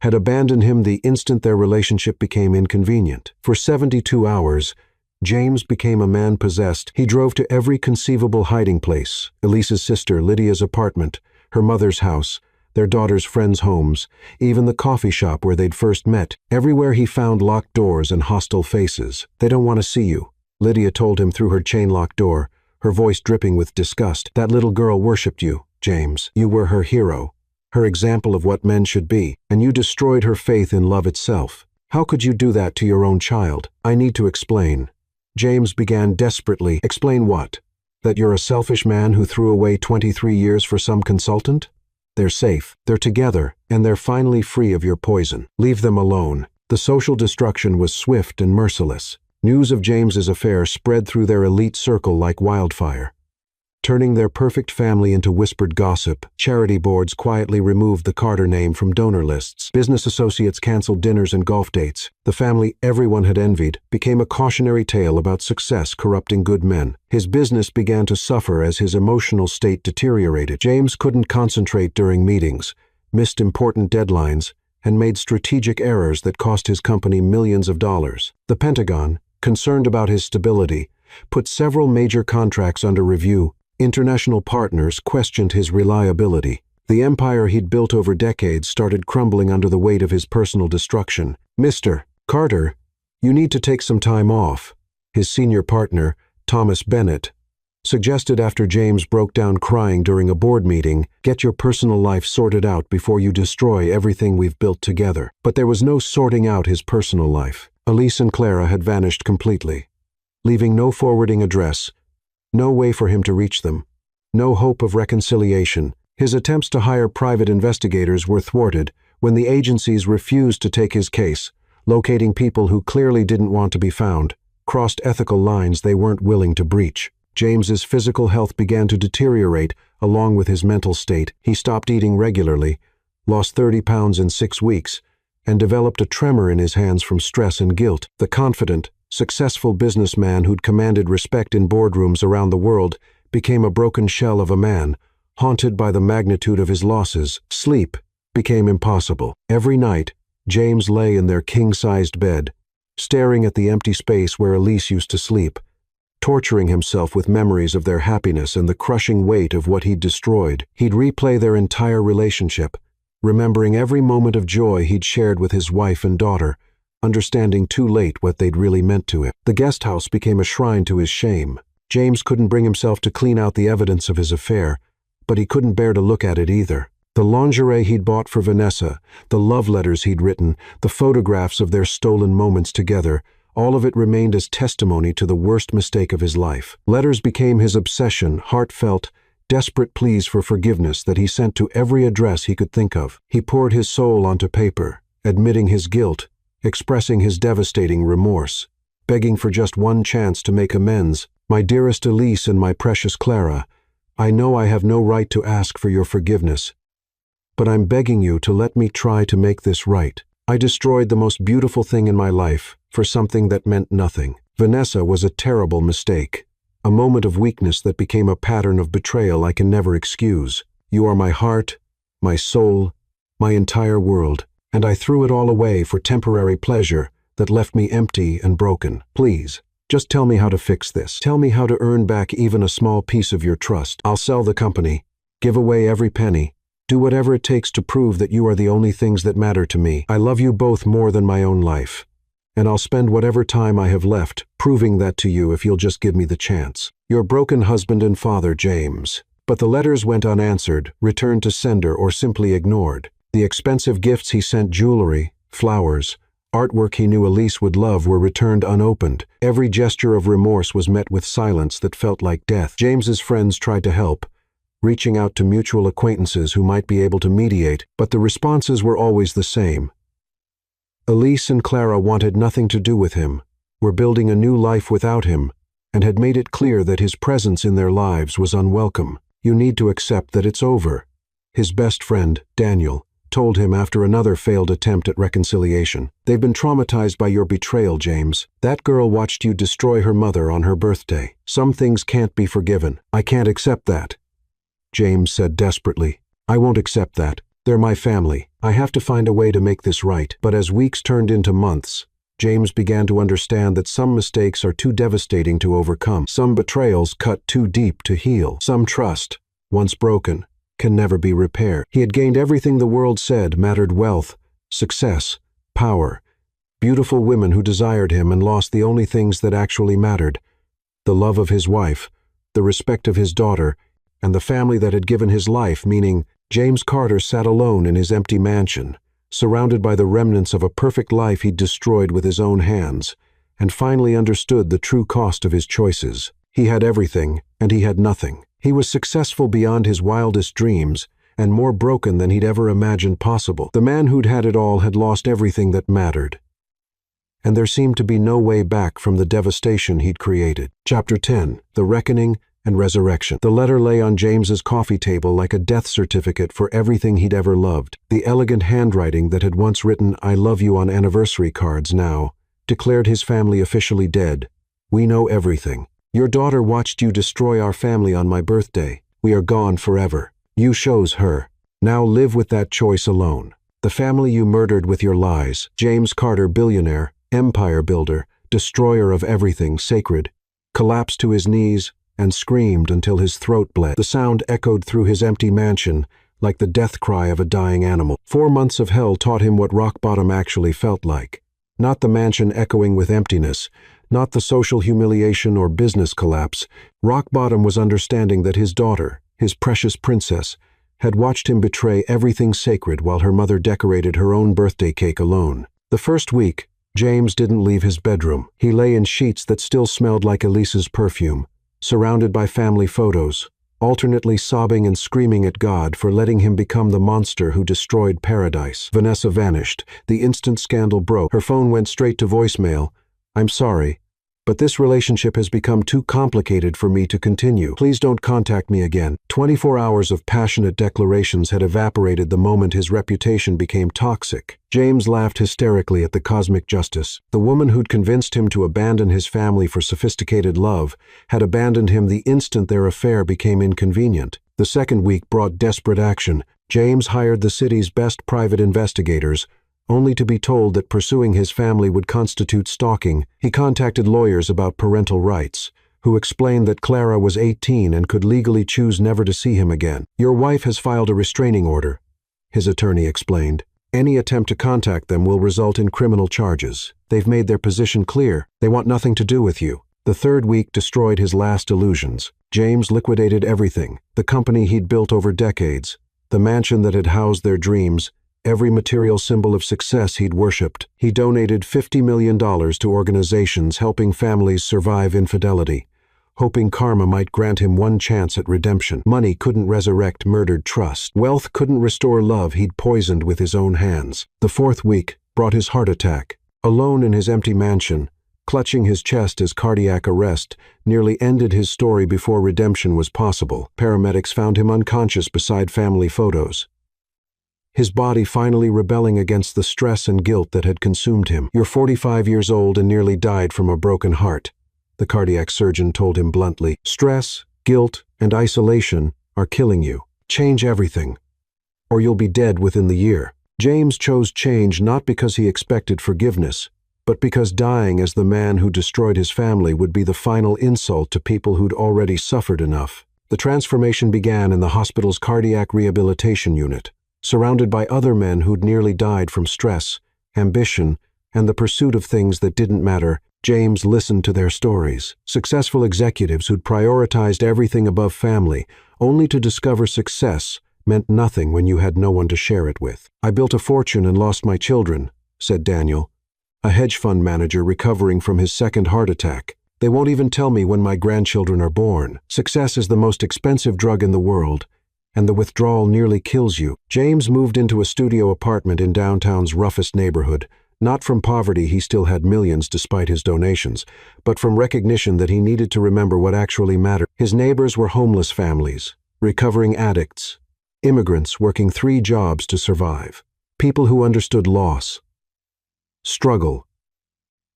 had abandoned him the instant their relationship became inconvenient. For 72 hours, James became a man possessed. He drove to every conceivable hiding place: Elise's sister Lydia's apartment, her mother's house, their daughter's friends' homes, even the coffee shop where they'd first met. Everywhere he found locked doors and hostile faces. "They don't want to see you," Lydia told him through her chain-locked door, her voice dripping with disgust. "That little girl worshipped you, James. You were her hero, her example of what men should be, and you destroyed her faith in love itself. How could you do that to your own child?" "I need to explain." James began desperately. "Explain what? That you're a selfish man who threw away 23 years for some consultant? They're safe, they're together, and they're finally free of your poison. Leave them alone." The social destruction was swift and merciless. News of James's affair spread through their elite circle like wildfire, turning their perfect family into whispered gossip. Charity boards quietly removed the Carter name from donor lists. Business associates canceled dinners and golf dates. The family everyone had envied became a cautionary tale about success corrupting good men. His business began to suffer as his emotional state deteriorated. James couldn't concentrate during meetings, missed important deadlines, and made strategic errors that cost his company millions of dollars. The Pentagon, concerned about his stability, put several major contracts under review. International partners questioned his reliability. The empire he'd built over decades started crumbling under the weight of his personal destruction. "Mr. Carter, you need to take some time off," his senior partner, Thomas Bennett, suggested after James broke down crying during a board meeting. "Get your personal life sorted out before you destroy everything we've built together." But there was no sorting out his personal life. Elise and Clara had vanished completely, leaving no forwarding address, no way for him to reach them, no hope of reconciliation. His attempts to hire private investigators were thwarted when the agencies refused to take his case, locating people who clearly didn't want to be found, crossed ethical lines they weren't willing to breach. James's physical health began to deteriorate along with his mental state. He stopped eating regularly, lost 30 pounds in 6 weeks, and developed a tremor in his hands from stress and guilt. The confident, successful businessman who'd commanded respect in boardrooms around the world became a broken shell of a man, haunted by the magnitude of his losses. Sleep became impossible. Every night, James lay in their king-sized bed, staring at the empty space where Elise used to sleep, torturing himself with memories of their happiness and the crushing weight of what he'd destroyed. He'd replay their entire relationship, remembering every moment of joy he'd shared with his wife and daughter, understanding too late what they'd really meant to him. The guest house became a shrine to his shame. James couldn't bring himself to clean out the evidence of his affair, but he couldn't bear to look at it either. The lingerie he'd bought for Vanessa, the love letters he'd written, the photographs of their stolen moments together, all of it remained as testimony to the worst mistake of his life. Letters became his obsession, heartfelt, desperate pleas for forgiveness that he sent to every address he could think of. He poured his soul onto paper, admitting his guilt, expressing his devastating remorse, begging for just one chance to make amends. "My dearest Elise and my precious Clara, I know I have no right to ask for your forgiveness, but I'm begging you to let me try to make this right. I destroyed the most beautiful thing in my life for something that meant nothing. Vanessa was a terrible mistake, a moment of weakness that became a pattern of betrayal I can never excuse. You are my heart, my soul, my entire world, and I threw it all away for temporary pleasure that left me empty and broken. Please, just tell me how to fix this. Tell me how to earn back even a small piece of your trust. I'll sell the company, give away every penny, do whatever it takes to prove that you are the only things that matter to me. I love you both more than my own life, and I'll spend whatever time I have left proving that to you if you'll just give me the chance. Your broken husband and father, James." But the letters went unanswered, returned to sender, or simply ignored. The expensive gifts he sent, jewelry, flowers, artwork he knew Elise would love, were returned unopened. Every gesture of remorse was met with silence that felt like death. James's friends tried to help, reaching out to mutual acquaintances who might be able to mediate, but the responses were always the same. Elise and Clara wanted nothing to do with him, were building a new life without him, and had made it clear that his presence in their lives was unwelcome. "You need to accept that it's over," his best friend, Daniel, told him after another failed attempt at reconciliation. "They've been traumatized by your betrayal, James. That girl watched you destroy her mother on her birthday. Some things can't be forgiven. I can't accept that," James said desperately. "I won't accept that. They're my family. I have to find a way to make this right." But as weeks turned into months, James began to understand that some mistakes are too devastating to overcome. Some betrayals cut too deep to heal. Some trust, once broken, can never be repaired. He had gained everything the world said mattered: wealth, success, power, beautiful women who desired him, and lost the only things that actually mattered: the love of his wife, the respect of his daughter, and the family that had given his life meaning. James Carter sat alone in his empty mansion, surrounded by the remnants of a perfect life he'd destroyed with his own hands, and finally understood the true cost of his choices. He had everything, and he had nothing. He was successful beyond his wildest dreams, and more broken than he'd ever imagined possible. The man who'd had it all had lost everything that mattered, and there seemed to be no way back from the devastation he'd created. Chapter 10: The Reckoning and Resurrection. The letter lay on James's coffee table like a death certificate for everything he'd ever loved. The elegant handwriting that had once written "I love you" on anniversary cards now declared his family officially dead. "We know everything. Your daughter watched you destroy our family on my birthday. We are gone forever. You chose her. Now live with that choice alone. The family you murdered with your lies." James Carter, billionaire, empire builder, destroyer of everything sacred, collapsed to his knees and screamed until his throat bled. The sound echoed through his empty mansion like the death cry of a dying animal. 4 months of hell taught him what rock bottom actually felt like. Not the mansion echoing with emptiness, not the social humiliation or business collapse. Rock bottom was understanding that his daughter, his precious princess, had watched him betray everything sacred while her mother decorated her own birthday cake alone. The first week, James didn't leave his bedroom. He lay in sheets that still smelled like Elisa's perfume, surrounded by family photos, alternately sobbing and screaming at God for letting him become the monster who destroyed paradise. Vanessa vanished. The instant scandal broke. Her phone went straight to voicemail. "I'm sorry, but this relationship has become too complicated for me to continue. Please don't contact me again." 24 hours of passionate declarations had evaporated the moment his reputation became toxic. James laughed hysterically at the cosmic justice. The woman who'd convinced him to abandon his family for sophisticated love had abandoned him the instant their affair became inconvenient. The second week brought desperate action. James hired the city's best private investigators, only to be told that pursuing his family would constitute stalking. He contacted lawyers about parental rights, who explained that Clara was 18 and could legally choose never to see him again. "Your wife has filed a restraining order," his attorney explained. "Any attempt to contact them will result in criminal charges. They've made their position clear. They want nothing to do with you." The third week destroyed his last illusions. James liquidated everything: the company he'd built over decades, the mansion that had housed their dreams, every material symbol of success he'd worshipped. He donated $50 million to organizations helping families survive infidelity, hoping karma might grant him one chance at redemption. Money couldn't resurrect murdered trust. Wealth couldn't restore love he'd poisoned with his own hands. The fourth week brought his heart attack. Alone in his empty mansion, clutching his chest as cardiac arrest nearly ended his story before redemption was possible. Paramedics found him unconscious beside family photos, his body finally rebelling against the stress and guilt that had consumed him. "You're 45 years old and nearly died from a broken heart," the cardiac surgeon told him bluntly. "Stress, guilt, and isolation are killing you. Change everything, or you'll be dead within the year." James chose change not because he expected forgiveness, but because dying as the man who destroyed his family would be the final insult to people who'd already suffered enough. The transformation began in the hospital's cardiac rehabilitation unit, surrounded by other men who'd nearly died from stress, ambition, and the pursuit of things that didn't matter. James listened to their stories. Successful executives who'd prioritized everything above family, only to discover success meant nothing when you had no one to share it with. "I built a fortune and lost my children," said Daniel, a hedge fund manager recovering from his second heart attack. "They won't even tell me when my grandchildren are born. Success is the most expensive drug in the world, and the withdrawal nearly kills you." James moved into a studio apartment in downtown's roughest neighborhood. Not from poverty, he still had millions despite his donations, but from recognition that he needed to remember what actually mattered. His neighbors were homeless families, recovering addicts, Immigrants working 3 jobs to survive. People who understood loss, struggle.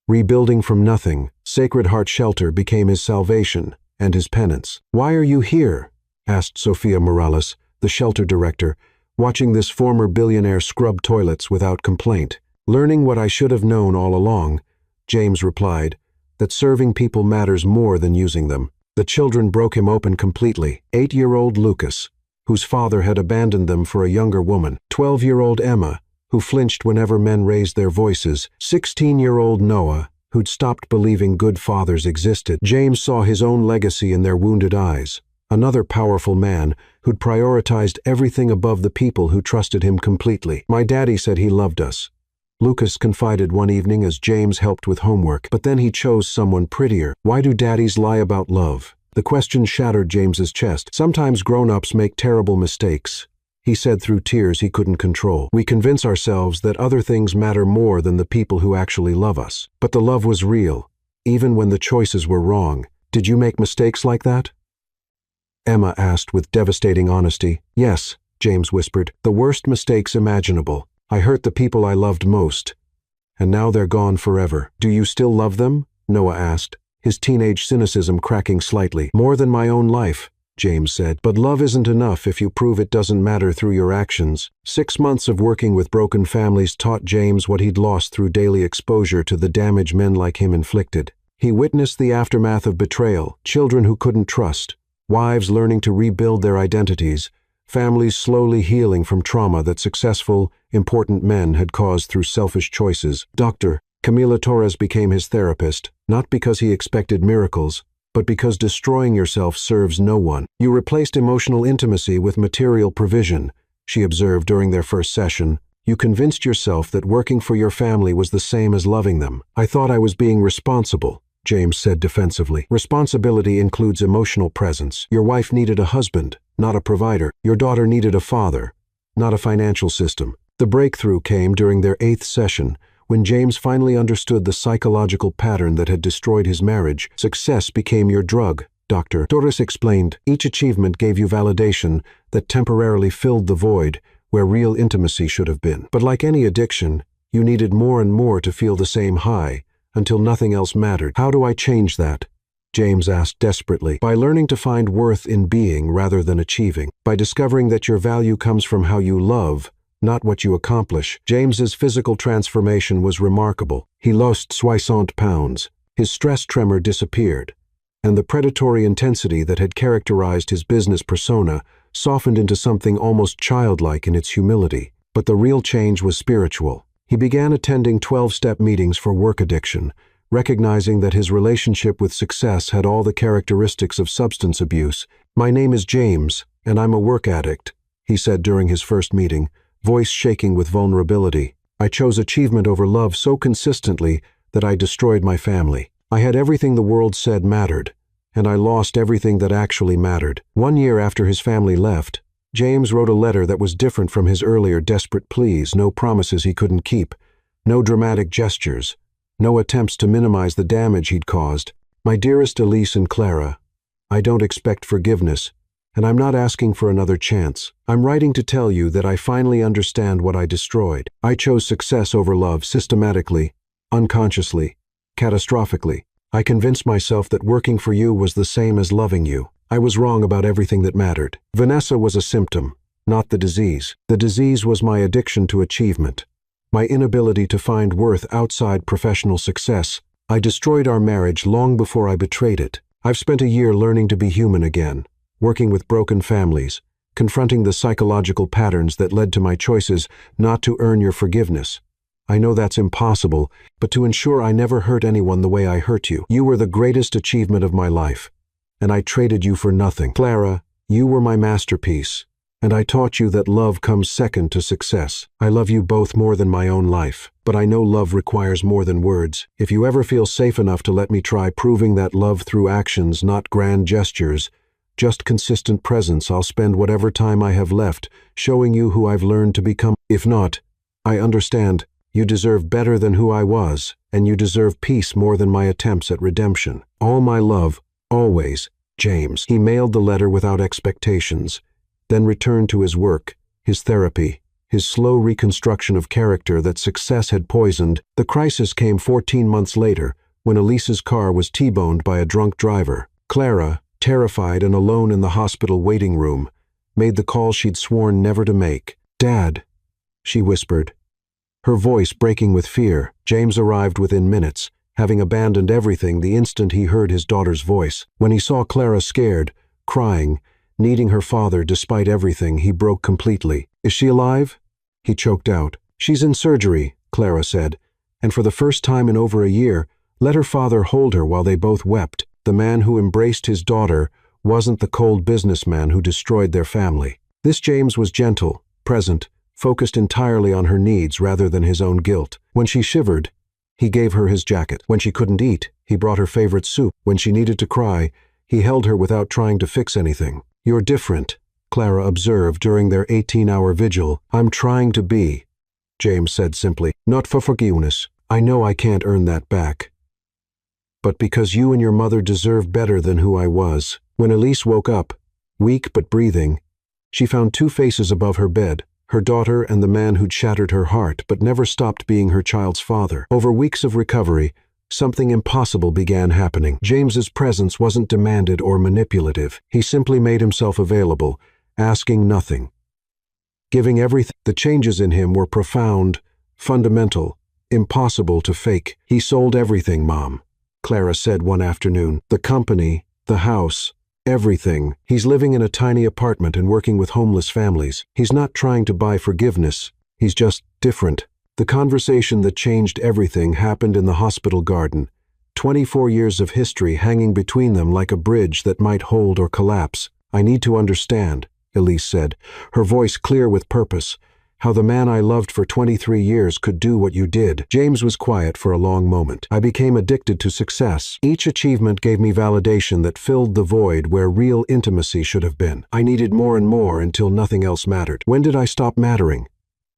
Rebuilding from nothing, Sacred Heart Shelter became his salvation and his penance. "Why are you here?" asked Sofia Morales, the shelter director, watching this former billionaire scrub toilets without complaint. "Learning what I should have known all along," James replied, "that serving people matters more than using them." The children broke him open completely. 8-year-old Lucas, whose father had abandoned them for a younger woman. 12-year-old Emma, who flinched whenever men raised their voices. 16-year-old Noah, who'd stopped believing good fathers existed. James saw his own legacy in their wounded eyes. Another powerful man who'd prioritized everything above the people who trusted him completely. "My daddy said he loved us," Lucas confided one evening as James helped with homework. "But then he chose someone prettier. Why do daddies lie about love?" The question shattered James's chest. "Sometimes grown-ups make terrible mistakes," he said through tears he couldn't control. "We convince ourselves that other things matter more than the people who actually love us. But the love was real, even when the choices were wrong. Did you make mistakes like that?" Emma asked with devastating honesty. "Yes," James whispered, "the worst mistakes imaginable. I hurt the people I loved most, and now they're gone forever." "Do you still love them?" Noah asked, his teenage cynicism cracking slightly. "More than my own life," James said. "But love isn't enough if you prove it doesn't matter through your actions." 6 months of working with broken families taught James what he'd lost through daily exposure to the damage men like him inflicted. He witnessed the aftermath of betrayal, children who couldn't trust, wives learning to rebuild their identities, families slowly healing from trauma that successful, important men had caused through selfish choices. Dr. Camila Torres became his therapist, not because he expected miracles, but because destroying yourself serves no one. "You replaced emotional intimacy with material provision," she observed during their first session. "You convinced yourself that working for your family was the same as loving them." "I thought I was being responsible," James said defensively. "Responsibility includes emotional presence. Your wife needed a husband, not a provider. Your daughter needed a father, not a financial system." The breakthrough came during their 8th session, when James finally understood the psychological pattern that had destroyed his marriage. "Success became your drug," Dr. Torres explained. "Each achievement gave you validation that temporarily filled the void where real intimacy should have been. But like any addiction, you needed more and more to feel the same high, until nothing else mattered." "How do I change that?" James asked desperately. "By learning to find worth in being rather than achieving. By discovering that your value comes from how you love, not what you accomplish." James's physical transformation was remarkable. He lost 60 pounds. His stress tremor disappeared, and the predatory intensity that had characterized his business persona softened into something almost childlike in its humility. But the real change was spiritual. He began attending 12-step meetings for work addiction, recognizing that his relationship with success had all the characteristics of substance abuse. "My name is James, and I'm a work addict," he said during his first meeting, voice shaking with vulnerability. "I chose achievement over love so consistently that I destroyed my family. I had everything the world said mattered, and I lost everything that actually mattered." 1 year after his family left, James wrote a letter that was different from his earlier desperate pleas. No promises he couldn't keep, no dramatic gestures, no attempts to minimize the damage he'd caused. "My dearest Elise and Clara, I don't expect forgiveness, and I'm not asking for another chance. I'm writing to tell you that I finally understand what I destroyed. I chose success over love systematically, unconsciously, catastrophically. I convinced myself that working for you was the same as loving you. I was wrong about everything that mattered. Vanessa was a symptom, not the disease. The disease was my addiction to achievement, my inability to find worth outside professional success. I destroyed our marriage long before I betrayed it. I've spent a year learning to be human again, working with broken families, confronting the psychological patterns that led to my choices not to earn your forgiveness. I know that's impossible, but to ensure I never hurt anyone the way I hurt you. You were the greatest achievement of my life, and I traded you for nothing. Clara, you were my masterpiece, and I taught you that love comes second to success. I love you both more than my own life, but I know love requires more than words. If you ever feel safe enough to let me try proving that love through actions, not grand gestures, just consistent presence, I'll spend whatever time I have left showing you who I've learned to become. If not, I understand. You deserve better than who I was, and you deserve peace more than my attempts at redemption. All my love, always, James." He mailed the letter without expectations, then returned to his work, his therapy, his slow reconstruction of character that success had poisoned. The crisis came 14 months later, when Elise's car was T-boned by a drunk driver. Clara, terrified and alone in the hospital waiting room, made the call she'd sworn never to make. "Dad," she whispered, her voice breaking with fear. James arrived within minutes, having abandoned everything the instant he heard his daughter's voice. When he saw Clara scared, crying, needing her father despite everything, he broke completely. "Is she alive?" he choked out. "She's in surgery," Clara said, and for the first time in over a year, let her father hold her while they both wept. The man who embraced his daughter wasn't the cold businessman who destroyed their family. This James was gentle, present, focused entirely on her needs rather than his own guilt. When she shivered, he gave her his jacket. When she couldn't eat, he brought her favorite soup. When she needed to cry, he held her without trying to fix anything. "You're different," Clara observed during their 18-hour vigil. "I'm trying to be," James said simply. "Not for forgiveness. I know I can't earn that back. But because you and your mother deserve better than who I was." When Elise woke up, weak but breathing, she found two faces above her bed, her daughter and the man who'd shattered her heart but never stopped being her child's father. Over weeks of recovery, something impossible began happening. James's presence wasn't demanded or manipulative. He simply made himself available, asking nothing, giving everything. The changes in him were profound, fundamental, impossible to fake. "He sold everything, Mom," Clara said one afternoon. "The company, the house, everything. He's living in a tiny apartment and working with homeless families. He's not trying to buy forgiveness. He's just different." The conversation that changed everything happened in the hospital garden, 24 years of history hanging between them like a bridge that might hold or collapse. "I need to understand," Elise said, her voice clear with purpose, "how the man I loved for 23 years could do what you did." James was quiet for a long moment. "I became addicted to success. Each achievement gave me validation that filled the void where real intimacy should have been. I needed more and more until nothing else mattered." "When did I stop mattering?"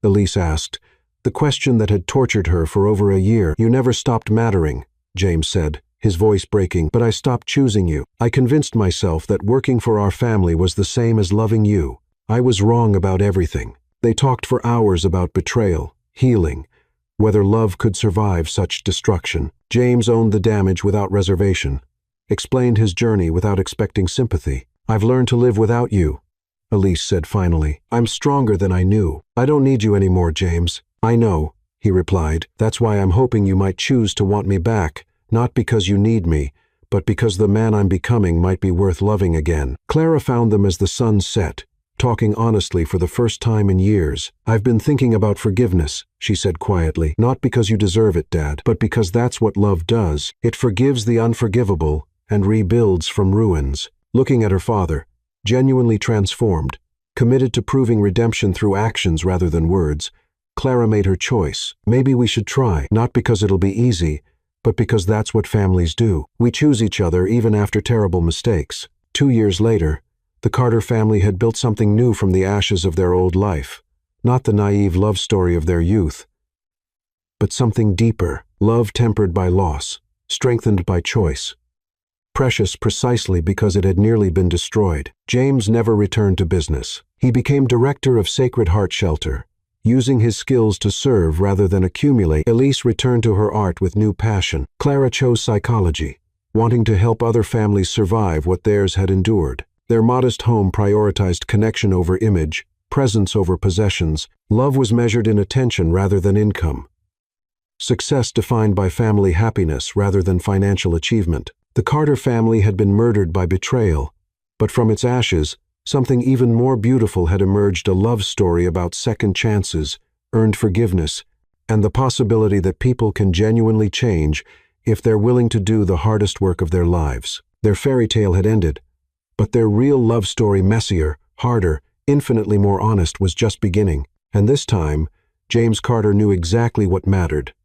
Elise asked, the question that had tortured her for over a year. "You never stopped mattering," James said, his voice breaking, "but I stopped choosing you. I convinced myself that working for our family was the same as loving you. I was wrong about everything." They talked for hours about betrayal, healing, whether love could survive such destruction. James owned the damage without reservation, explained his journey without expecting sympathy. "I've learned to live without you," Elise said finally. "I'm stronger than I knew. I don't need you anymore, James." "I know," he replied. "That's why I'm hoping you might choose to want me back, not because you need me, but because the man I'm becoming might be worth loving again." Clara found them as the sun set, talking honestly for the first time in years. "I've been thinking about forgiveness," she said quietly. "Not because you deserve it, Dad, but because that's what love does. It forgives the unforgivable and rebuilds from ruins." Looking at her father, genuinely transformed, committed to proving redemption through actions rather than words, Clara made her choice. "Maybe we should try, not because it'll be easy, but because that's what families do. We choose each other even after terrible mistakes." 2 years later, the Carter family had built something new from the ashes of their old life. Not the naive love story of their youth, but something deeper. Love tempered by loss, strengthened by choice. Precious precisely because it had nearly been destroyed. James never returned to business. He became director of Sacred Heart Shelter, using his skills to serve rather than accumulate. Elise returned to her art with new passion. Clara chose psychology, wanting to help other families survive what theirs had endured. Their modest home prioritized connection over image, presence over possessions. Love was measured in attention rather than income. Success defined by family happiness rather than financial achievement. The Carter family had been murdered by betrayal, but from its ashes, something even more beautiful had emerged: a love story about second chances, earned forgiveness, and the possibility that people can genuinely change if they're willing to do the hardest work of their lives. Their fairy tale had ended, but their real love story, messier, harder, infinitely more honest, was just beginning. And this time, James Carter knew exactly what mattered: